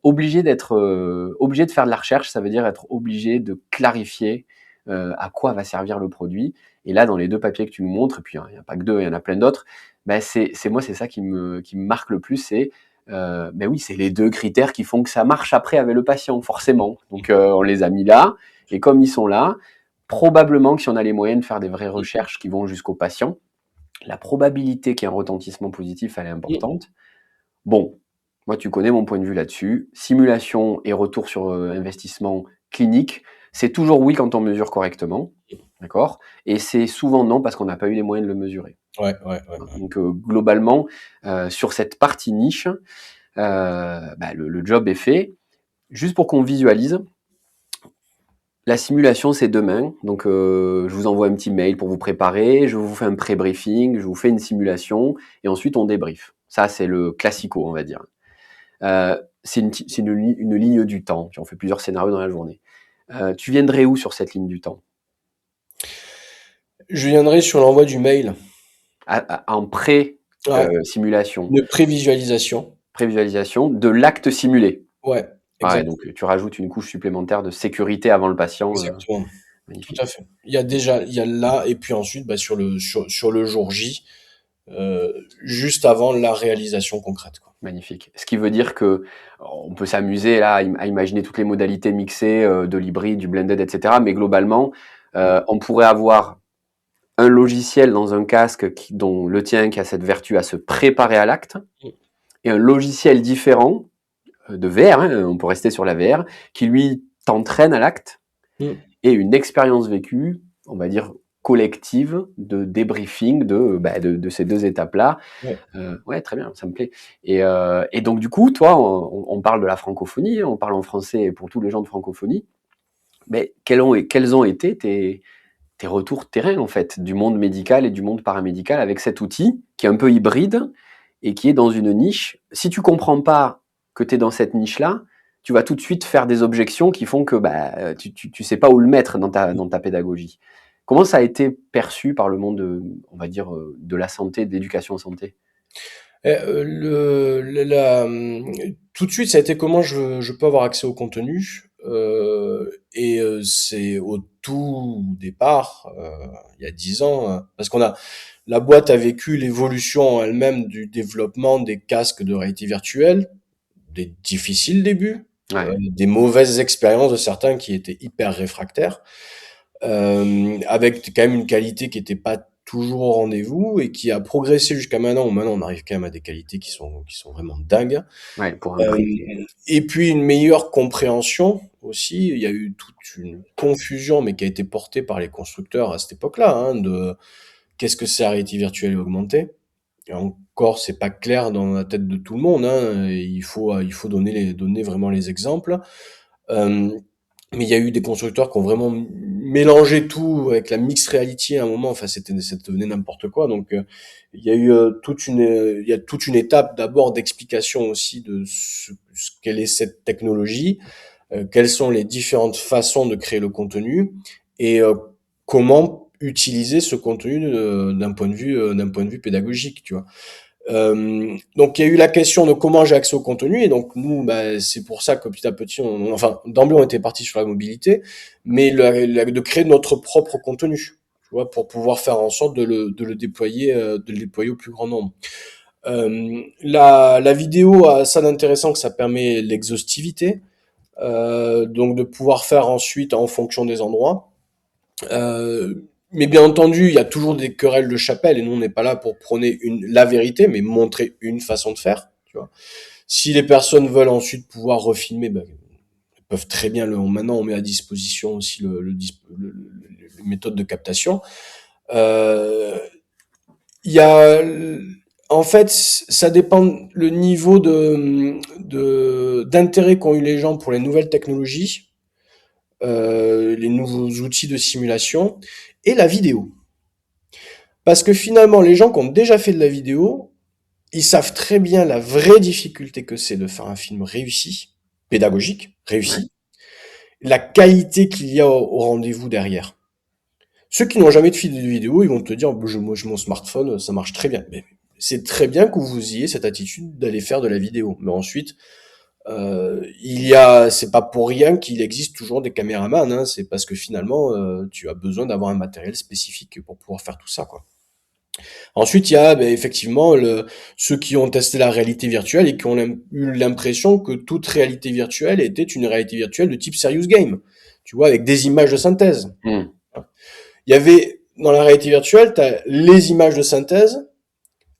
obligé de faire de la recherche, ça veut dire être obligé de clarifier à quoi va servir le produit. Et là, dans les 2 papiers que tu nous montres, et puis il n'y a pas que 2, il y en a plein d'autres, ben c'est ça qui me marque le plus, c'est ben oui, c'est les 2 critères qui font que ça marche après avec le patient, forcément. Donc on les a mis là, et comme ils sont là, probablement que si on a les moyens de faire des vraies recherches qui vont jusqu'au patient, la probabilité qu'il y ait un retentissement positif, elle est importante. Bon, moi, tu connais mon point de vue là-dessus. Simulation et retour sur investissement clinique, c'est toujours oui quand on mesure correctement, d'accord? Et c'est souvent non parce qu'on n'a pas eu les moyens de le mesurer. Ouais. Donc, globalement, sur cette partie niche, le job est fait. Juste pour qu'on visualise, la simulation, c'est demain. Donc, je vous envoie un petit mail pour vous préparer. Je vous fais un pré-briefing. Je vous fais une simulation. Et ensuite, on débrief. Ça, c'est le classico, on va dire. C'est une ligne du temps. On fait plusieurs scénarios dans la journée. Tu viendrais où sur cette ligne du temps? Je viendrai sur l'envoi du mail. En pré-simulation. De prévisualisation. Prévisualisation de l'acte simulé. Ouais, exact. Donc, tu rajoutes une couche supplémentaire de sécurité avant le patient. Exactement. Tout à fait. Il y a là, et puis ensuite, sur le jour J, juste avant la réalisation concrète, quoi. Magnifique. Ce qui veut dire que on peut s'amuser là à imaginer toutes les modalités mixées de l'hybride, du blended, etc. Mais globalement, on pourrait avoir un logiciel dans un casque dont le tien qui a cette vertu à se préparer à l'acte, et un logiciel différent de VR, on peut rester sur la VR, qui lui t'entraîne à l'acte, et une expérience vécue, on va dire collective, de débriefing de ces 2 étapes-là. Ouais, très bien, ça me plaît. Et donc du coup, toi, on parle de la francophonie, on parle en français pour tous les gens de francophonie, mais quels ont été tes retours terrain, en fait, du monde médical et du monde paramédical avec cet outil qui est un peu hybride et qui est dans une niche. Si tu comprends pas que tu es dans cette niche-là, tu vas tout de suite faire des objections qui font que tu sais pas où le mettre dans ta pédagogie. Comment ça a été perçu par le monde, on va dire, de la santé, de l'éducation en santé? Tout de suite, ça a été comment je peux avoir accès au contenu. C'est au tout départ, il y a 10 ans, parce la boîte a vécu l'évolution en elle-même du développement des casques de réalité virtuelle, des difficiles débuts, des mauvaises expériences de certains qui étaient hyper réfractaires, avec quand même une qualité qui était pas toujours au rendez-vous et qui a progressé jusqu'à maintenant, où maintenant on arrive quand même à des qualités qui sont vraiment dingues. Ouais, pour un prix. Et puis une meilleure compréhension aussi. Il y a eu toute une confusion, mais qui a été portée par les constructeurs à cette époque-là, de qu'est-ce que c'est la réalité virtuelle et augmentée. Et encore, c'est pas clair dans la tête de tout le monde, et il faut donner vraiment les exemples. Mais il y a eu des constructeurs qui ont vraiment mélangé tout avec la mixed reality à un moment. Enfin, ça devenait n'importe quoi. Donc, il y a eu toute une étape d'abord d'explication aussi de quelle est cette technologie, quelles sont les différentes façons de créer le contenu et comment utiliser ce contenu d'un point de vue pédagogique, tu vois. Donc il y a eu la question de comment j'ai accès au contenu, et donc nous, c'est pour ça que petit à petit, d'emblée on était parti sur la mobilité, mais de créer notre propre contenu, tu vois, pour pouvoir faire en sorte de le déployer au plus grand nombre. La vidéo a ça d'intéressant que ça permet l'exhaustivité. donc de pouvoir faire ensuite en fonction des endroits. Mais bien entendu, il y a toujours des querelles de chapelle, et nous on n'est pas là pour prôner la vérité, mais montrer une façon de faire. Tu vois. Si les personnes veulent ensuite pouvoir refilmer, ben, ils peuvent très bien maintenant on met à disposition aussi le méthode de captation. Il y a, en fait, ça dépend le niveau d'intérêt qu'ont eu les gens pour les nouvelles technologies, les nouveaux outils de simulation et la vidéo. Parce que finalement, les gens qui ont déjà fait de la vidéo, ils savent très bien la vraie difficulté que c'est de faire un film réussi, pédagogique, réussi, la qualité qu'il y a au rendez-vous derrière. Ceux qui n'ont jamais de film de vidéo, ils vont te dire, moi, mon smartphone, ça marche très bien. Mais c'est très bien que vous ayez cette attitude d'aller faire de la vidéo. Mais ensuite, c'est pas pour rien qu'il existe toujours des caméramans, hein. C'est parce que finalement, tu as besoin d'avoir un matériel spécifique pour pouvoir faire tout ça, quoi. Ensuite, il y a effectivement ceux qui ont testé la réalité virtuelle et qui ont eu l'impression que toute réalité virtuelle était une réalité virtuelle de type serious game, tu vois, avec des images de synthèse. Mm. Il y avait, dans la réalité virtuelle, tu as les images de synthèse,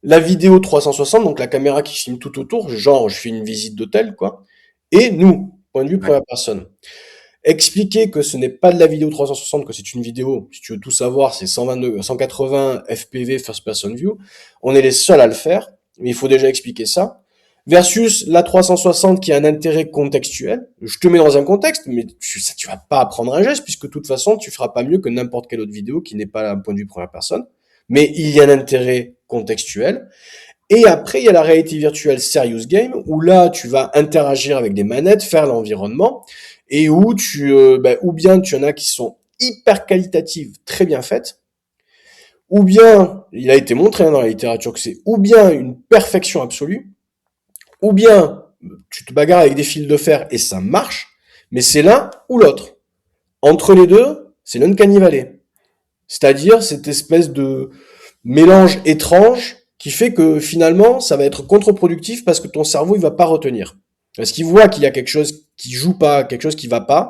la vidéo 360, donc la caméra qui filme tout autour, genre je fais une visite d'hôtel, quoi, et nous, point de vue première personne. Expliquer que ce n'est pas de la vidéo 360, que c'est une vidéo, si tu veux tout savoir, c'est 180 fpv first person view. On est les seuls à le faire, mais il faut déjà expliquer ça. Versus la 360 qui a un intérêt contextuel. Je te mets dans un contexte, mais tu vas pas apprendre un geste puisque de toute façon, tu feras pas mieux que n'importe quelle autre vidéo qui n'est pas un point de vue première personne. Mais il y a un intérêt contextuel. Et après, il y a la réalité virtuelle serious game où là, tu vas interagir avec des manettes, faire l'environnement et où ou bien tu en as qui sont hyper qualitatives, très bien faites, ou bien, il a été montré dans la littérature que c'est ou bien une perfection absolue, ou bien tu te bagarres avec des fils de fer et ça marche, mais c'est l'un ou l'autre. Entre les deux, c'est l'uncanny valley. C'est-à-dire cette espèce de mélange étrange qui fait que finalement, ça va être contre-productif parce que ton cerveau, il va pas retenir. Parce qu'il voit qu'il y a quelque chose qui joue pas, quelque chose qui va pas,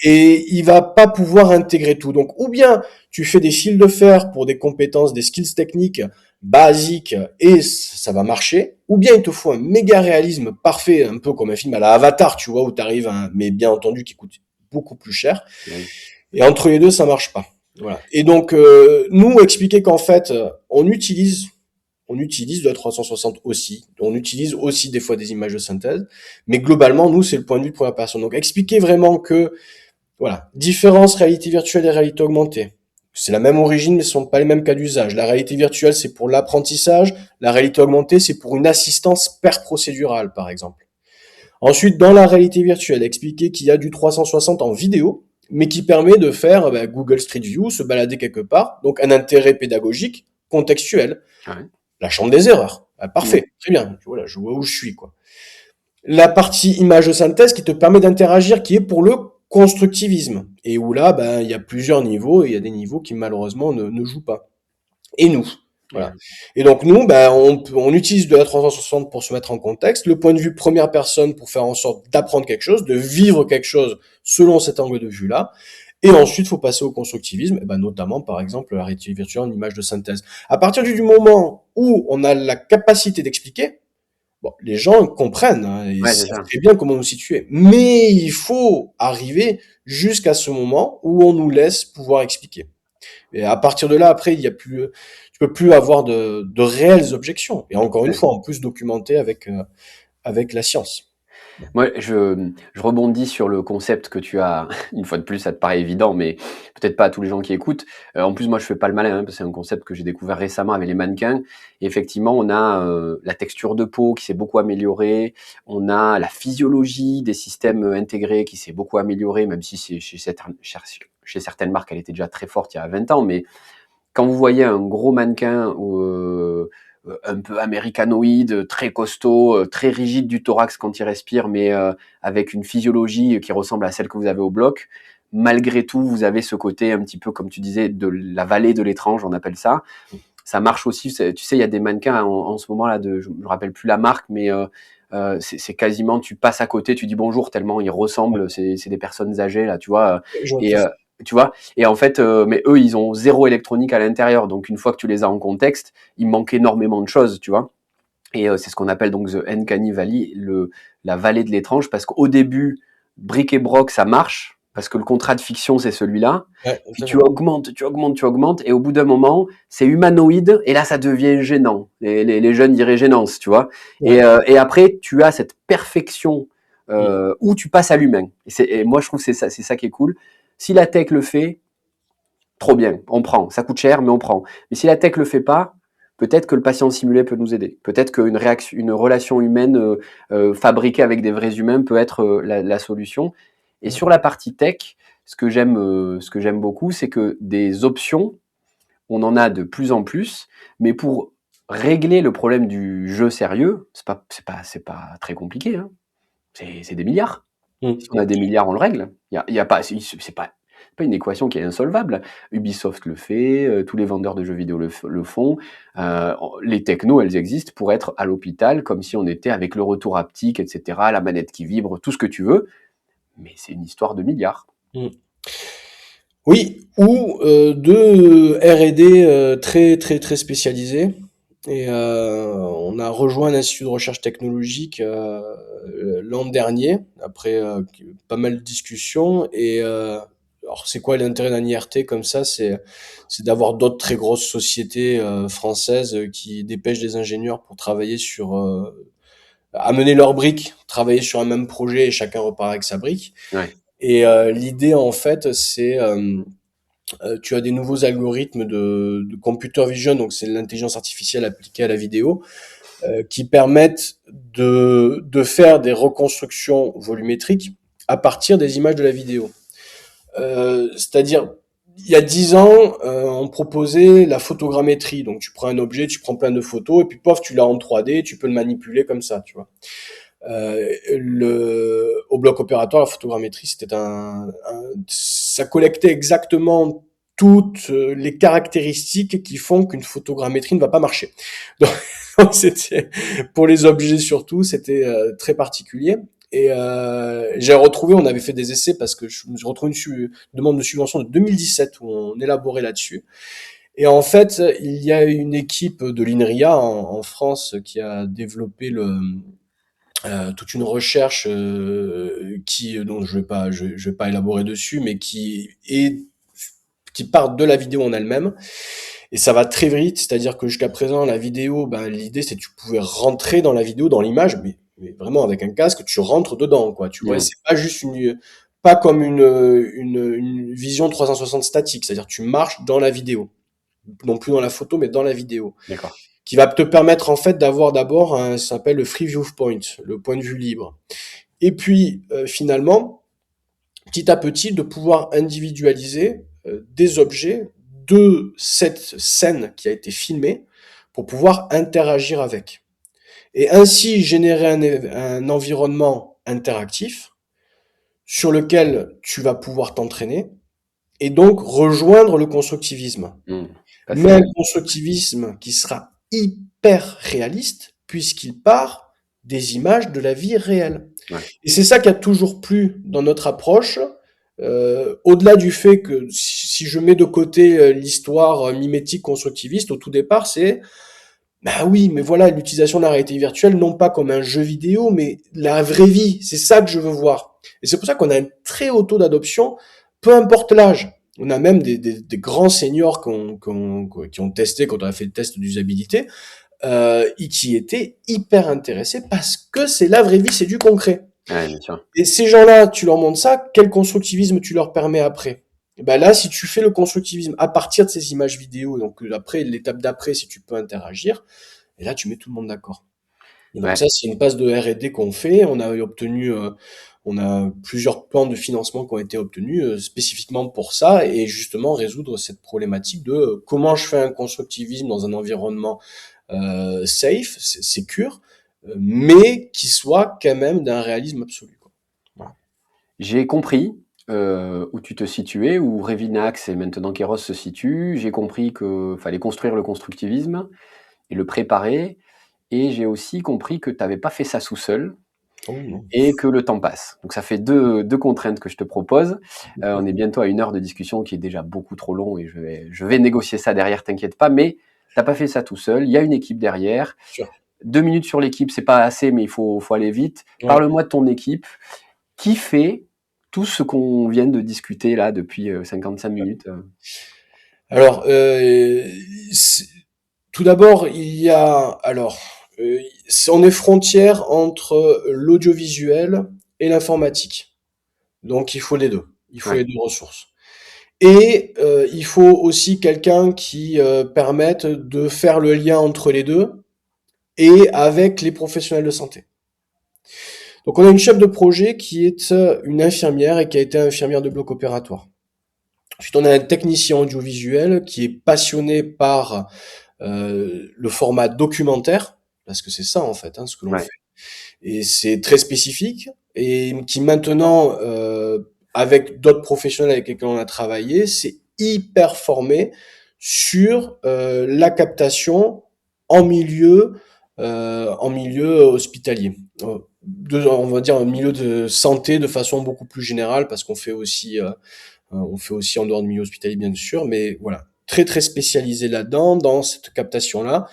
et il va pas pouvoir intégrer tout. Donc, ou bien tu fais des fils de fer pour des compétences, des skills techniques basiques, et ça va marcher, ou bien il te faut un méga réalisme parfait, un peu comme un film à la Avatar, tu vois, où t'arrives mais bien entendu qui coûte beaucoup plus cher. Et entre les deux, ça marche pas. Voilà. Et donc, nous, expliquer qu'en fait, on utilise de la 360 aussi. On utilise aussi des fois des images de synthèse. Mais globalement, nous, c'est le point de vue de première personne. Donc, expliquer vraiment que, voilà, différence réalité virtuelle et réalité augmentée. C'est la même origine, mais ce sont pas les mêmes cas d'usage. La réalité virtuelle, c'est pour l'apprentissage. La réalité augmentée, c'est pour une assistance procédurale, par exemple. Ensuite, dans la réalité virtuelle, expliquer qu'il y a du 360 en vidéo, mais qui permet de faire Google Street View, se balader quelque part, donc un intérêt pédagogique, contextuel. Ouais. La chambre des erreurs, parfait, très bien, voilà, je vois où je suis, quoi. La partie image de synthèse qui te permet d'interagir, qui est pour le constructivisme, et où là, il y a plusieurs niveaux, et il y a des niveaux qui malheureusement ne jouent pas. Et nous, voilà. Et donc nous, on utilise de la 360 pour se mettre en contexte, le point de vue première personne pour faire en sorte d'apprendre quelque chose, de vivre quelque chose selon cet angle de vue-là. Et ensuite, il faut passer au constructivisme, notamment, par exemple, la réalité virtuelle en image de synthèse. À partir du moment où on a la capacité d'expliquer, les gens comprennent, hein, et savent très bien comment nous situer. Mais il faut arriver jusqu'à ce moment où on nous laisse pouvoir expliquer. Et à partir de là, après, tu peux plus avoir de réelles objections. Et encore une fois, en plus documenté avec la science. Moi, je rebondis sur le concept que tu as. Une fois de plus, ça te paraît évident, mais peut-être pas à tous les gens qui écoutent. En plus, moi, je fais pas le malin, parce que c'est un concept que j'ai découvert récemment avec les mannequins. Et effectivement, on a la texture de peau qui s'est beaucoup améliorée. On a la physiologie des systèmes intégrés qui s'est beaucoup améliorée, même si chez certaines marques, elle était déjà très forte il y a 20 ans. Mais quand vous voyez un gros mannequin un peu américanoïde, très costaud, très rigide du thorax quand il respire, mais avec une physiologie qui ressemble à celle que vous avez au bloc, malgré tout, vous avez ce côté un petit peu, comme tu disais, de la vallée de l'étrange, on appelle ça. Ça marche aussi, tu sais, il y a des mannequins en ce moment-là, je ne me rappelle plus la marque, mais c'est quasiment, tu passes à côté, tu dis bonjour tellement ils ressemblent, c'est des personnes âgées là, tu vois. Je vois Et tout ça. tu vois. Et en fait, mais eux, ils ont zéro électronique à l'intérieur. Donc une fois que tu les as en contexte, il manque énormément de choses, tu vois. Et c'est ce qu'on appelle donc The Uncanny Valley, la vallée de l'étrange, parce qu'au début, bric et broc, ça marche, parce que le contrat de fiction, c'est celui-là. Ouais, Puis tout à tu fait. augmentes, tu augmentes, tu augmentes, et au bout d'un moment, c'est humanoïde, et là, ça devient gênant. Les jeunes diraient gênance, tu vois. Ouais. Et après, tu as cette perfection Mm. où tu passes à l'humain. Et moi, je trouve que c'est ça qui est cool. Si la tech le fait, trop bien, on prend. Ça coûte cher, mais on prend. Mais si la tech le fait pas, peut-être que le patient simulé peut nous aider. Peut-être qu'une réaction, une relation humaine fabriquée avec des vrais humains peut être la solution. Et Mm. sur la partie tech, ce que j'aime beaucoup, c'est que des options, on en a de plus en plus, mais pour régler le problème du jeu sérieux, c'est pas très compliqué, hein. C'est des milliards. Si on a Mm. des milliards, on le règle. Il y a pas, c'est pas une équation qui est insolvable. Ubisoft le fait, tous les vendeurs de jeux vidéo le font. Les technos, elles existent pour être à l'hôpital, comme si on était avec le retour haptique, etc., la manette qui vibre, tout ce que tu veux. Mais c'est une histoire de milliards. Mm. Oui, ou de R&D très très très spécialisés. Et on a rejoint un institut de recherche technologique l'an dernier, après pas mal de discussions. Et alors, c'est quoi l'intérêt d'un IRT comme ça? C'est d'avoir d'autres très grosses sociétés françaises qui dépêchent des ingénieurs pour travailler sur amener leurs briques, travailler sur un même projet et chacun repart avec sa brique. Ouais. Et l'idée en fait, c'est tu as des nouveaux algorithmes de computer vision, donc c'est l'intelligence artificielle appliquée à la vidéo, qui permettent de faire des reconstructions volumétriques à partir des images de la vidéo. C'est-à-dire, il y a 10 ans, on proposait la photogrammétrie. Donc, tu prends un objet, tu prends plein de photos, et puis, pof, tu l'as en 3D, tu peux le manipuler comme ça, tu vois. Au bloc opératoire, la photogrammétrie, c'était ça collectait exactement toutes les caractéristiques qui font qu'une photogrammétrie ne va pas marcher. Donc, c'était, pour les objets surtout, c'était très particulier. Et j'ai retrouvé, on avait fait des essais parce que je me suis retrouvé une demande de subvention de 2017 où on élaborait là-dessus. Et en fait, il y a une équipe de l'INRIA en France qui a développé toute une recherche dont je vais pas élaborer dessus, mais qui part de la vidéo en elle-même. Et ça va très vite, c'est-à-dire que jusqu'à présent, la vidéo, ben, l'idée c'est que tu pouvais rentrer dans la vidéo, dans l'image, mais vraiment avec un casque, tu rentres dedans, quoi. Tu vois, Ouais. c'est pas juste pas comme une vision 360 statique, c'est-à-dire tu marches dans la vidéo, non plus dans la photo, mais dans la vidéo, D'accord. qui va te permettre en fait d'avoir d'abord ça s'appelle le free viewpoint, le point de vue libre. Et puis finalement, petit à petit, de pouvoir individualiser des objets de cette scène qui a été filmée pour pouvoir interagir avec. Et ainsi générer un environnement interactif sur lequel tu vas pouvoir t'entraîner et donc rejoindre le constructivisme. Hmm. Mais un Fascinant. constructivisme qui sera hyper réaliste puisqu'il part des images de la vie réelle. Ouais. Et c'est ça qui a toujours plu dans notre approche, au-delà du fait que si je mets de côté l'histoire mimétique constructiviste, au tout départ, c'est bah oui, mais voilà, l'utilisation de la réalité virtuelle, non pas comme un jeu vidéo, mais la vraie vie. C'est ça que je veux voir. Et c'est pour ça qu'on a un très haut taux d'adoption, peu importe l'âge. On a même des grands seniors qui ont testé quand on a fait le test d'usabilité, et qui étaient hyper intéressés parce que c'est la vraie vie, c'est du concret. Ouais, bien sûr. Et ces gens-là, tu leur montres ça, quel constructivisme tu leur permets après? Et ben là, si tu fais le constructivisme à partir de ces images vidéo, donc après, l'étape d'après, si tu peux interagir, et là, tu mets tout le monde d'accord. Et donc Ouais. ça, c'est une passe de R&D qu'on fait. On a plusieurs plans de financement qui ont été obtenus spécifiquement pour ça et justement résoudre cette problématique de comment je fais un constructivisme dans un environnement safe, secure, mais qui soit quand même d'un réalisme absolu, quoi. Voilà. J'ai compris où tu te situais, où Revinax et maintenant Keros se situent. J'ai compris qu'il fallait construire le constructivisme et le préparer. et j'ai aussi compris que tu n'avais pas fait ça tout seul Oh non. et que le temps passe. Donc ça fait deux contraintes que je te propose. On est bientôt à 1 heure de discussion qui est déjà beaucoup trop long et je vais négocier ça derrière, t'inquiète pas, mais t'as pas fait ça tout seul, il y a une équipe derrière. Sûr. 2 minutes sur l'équipe, c'est pas assez, mais il faut aller vite. Ouais. Parle-moi de ton équipe. Qui fait tout ce qu'on vient de discuter là depuis 55 minutes? Alors, tout d'abord, on est frontière entre l'audiovisuel et l'informatique. Donc, il faut les deux. Il faut Ouais, les deux ressources. Et il faut aussi quelqu'un qui permette de faire le lien entre les deux et avec les professionnels de santé. Donc, on a une chef de projet qui est une infirmière et qui a été infirmière de bloc opératoire. Ensuite, on a un technicien audiovisuel qui est passionné par le format documentaire, parce que c'est ça en fait, ce que l'on ouais. fait. Et c'est très spécifique, et qui maintenant, avec d'autres professionnels avec lesquels on a travaillé, c'est hyper formé sur la captation en milieu hospitalier. On va dire un milieu de santé de façon beaucoup plus générale, parce qu'on fait aussi en dehors du milieu hospitalier, bien sûr, mais voilà, très très spécialisé là-dedans, dans cette captation-là,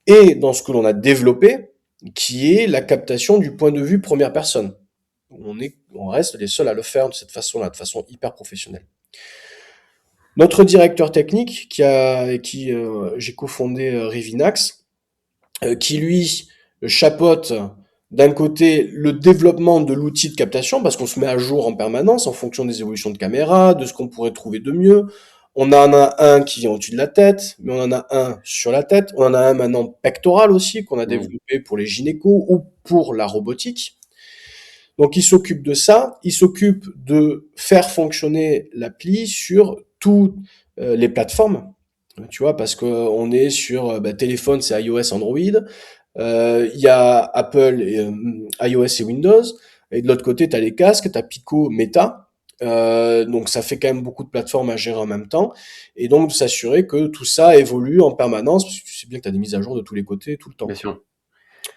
et dans ce que l'on a développé, qui est la captation du point de vue première personne. On reste les seuls à le faire de cette façon-là, de façon hyper professionnelle. Notre directeur technique, j'ai cofondé Revinax, qui lui chapeaute d'un côté le développement de l'outil de captation, parce qu'on se met à jour en permanence en fonction des évolutions de caméra, de ce qu'on pourrait trouver de mieux. On en a un qui est au-dessus de la tête, mais on en a un sur la tête. On en a un maintenant pectoral aussi, qu'on a Mmh. développé pour les gynécos ou pour la robotique. Donc il s'occupe de ça, il s'occupe de faire fonctionner l'appli sur toutes les plateformes, tu vois, parce qu'on est sur téléphone, c'est iOS, Android, il y a Apple, iOS et Windows, et de l'autre côté, tu as les casques, tu as Pico, Meta, donc ça fait quand même beaucoup de plateformes à gérer en même temps, et donc de s'assurer que tout ça évolue en permanence, parce que tu sais bien que tu as des mises à jour de tous les côtés, tout le Bien temps. sûr.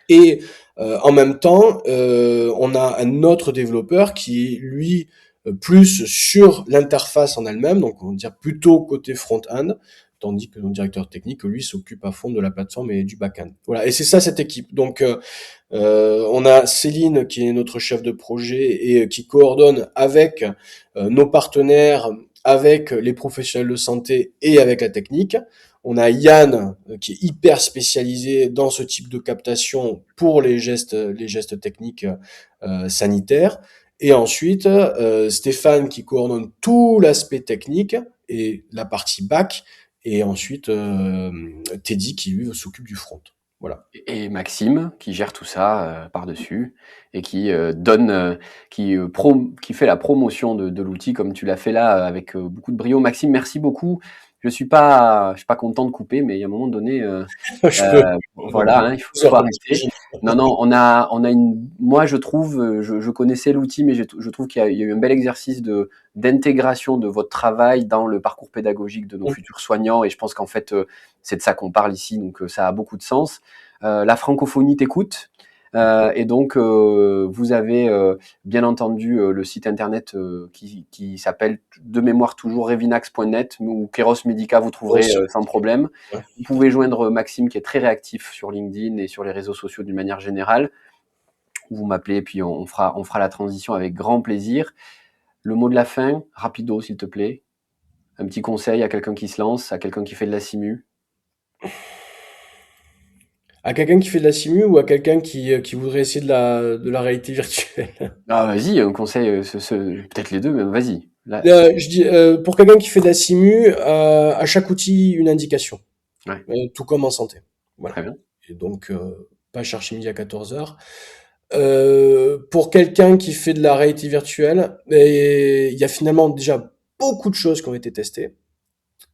Et en même temps, on a un autre développeur qui est, lui, plus sur l'interface en elle-même, donc on va dire plutôt côté front-end, tandis que notre directeur technique, lui, s'occupe à fond de la plateforme et du back-end. Voilà, et c'est ça cette équipe. Donc, on a Céline qui est notre chef de projet et qui coordonne avec nos partenaires, avec les professionnels de santé et avec la technique. On a Yann qui est hyper spécialisé dans ce type de captation pour les gestes techniques sanitaires. Et ensuite, Stéphane qui coordonne tout l'aspect technique et la partie back. Et ensuite, Teddy qui lui s'occupe du front. Voilà. Et Maxime qui gère tout ça par-dessus et qui donne, qui fait la promotion de l'outil comme tu l'as fait là avec beaucoup de brio. Maxime, merci beaucoup. Je suis pas content de couper, mais il y a un moment donné, Je peux. voilà, hein, faut arrêter. Non, non, on a une. Moi, je trouve, je connaissais l'outil, mais je trouve il y a eu un bel exercice d'intégration de votre travail dans le parcours pédagogique de nos futurs soignants. Et je pense qu'en fait, c'est de ça qu'on parle ici, donc ça a beaucoup de sens. La francophonie t'écoute. Et donc, vous avez bien entendu le site internet qui s'appelle de mémoire toujours revinax.net ou Keros Medica, vous trouverez sans problème. Ouais. Vous pouvez joindre Maxime qui est très réactif sur LinkedIn et sur les réseaux sociaux d'une manière générale. Vous m'appelez, puis on fera la transition avec grand plaisir. Le mot de la fin, rapido s'il te plaît. Un petit conseil à quelqu'un qui se lance, à quelqu'un qui fait de la simu. À quelqu'un qui fait de la simu ou à quelqu'un qui voudrait essayer de la réalité virtuelle? Ah, vas-y, un conseil, peut-être les deux, mais vas-y. Là, Je dis, pour quelqu'un qui fait de la simu, à chaque outil, une indication. ouais, Tout comme en santé. Voilà. très bien. Et donc, pas chercher midi à 14h. Pour quelqu'un qui fait de la réalité virtuelle, il y a finalement déjà beaucoup de choses qui ont été testées.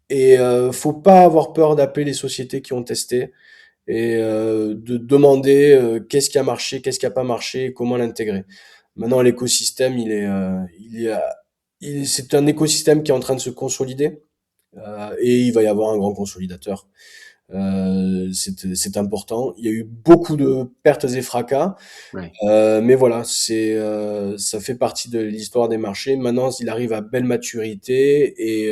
Et faut pas avoir peur d'appeler les sociétés qui ont testé et de demander qu'est-ce qui a marché, qu'est-ce qui a pas marché, comment l'intégrer. Maintenant, l'écosystème, c'est un écosystème qui est en train de se consolider et il va y avoir un grand consolidateur. C'est important. Il y a eu beaucoup de pertes et fracas, Ouais. mais voilà, ça fait partie de l'histoire des marchés. Maintenant, il arrive à belle maturité et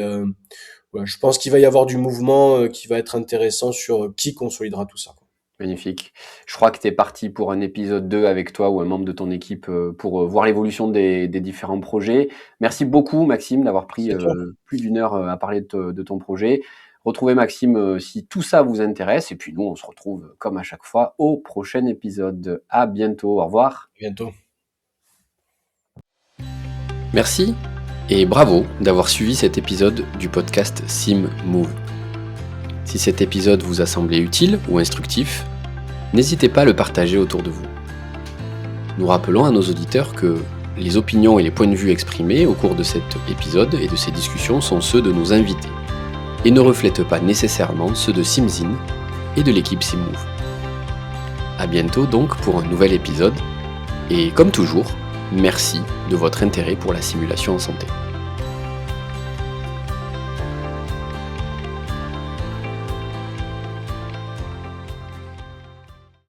voilà, je pense qu'il va y avoir du mouvement qui va être intéressant sur qui consolidera tout ça, quoi. Magnifique. Je crois que tu es parti pour un épisode 2 avec toi ou un membre de ton équipe pour voir l'évolution des différents projets. Merci beaucoup, Maxime, d'avoir pris C'est toi. plus d'une heure à parler de ton projet. Retrouvez Maxime si tout ça vous intéresse. Et puis nous, on se retrouve comme à chaque fois au prochain épisode. À bientôt. Au revoir. À bientôt. Merci et bravo d'avoir suivi cet épisode du podcast Sim Move. Si cet épisode vous a semblé utile ou instructif, n'hésitez pas à le partager autour de vous. Nous rappelons à nos auditeurs que les opinions et les points de vue exprimés au cours de cet épisode et de ces discussions sont ceux de nos invités et ne reflètent pas nécessairement ceux de SimZin et de l'équipe SimMove. A bientôt donc pour un nouvel épisode et comme toujours, merci de votre intérêt pour la simulation en santé.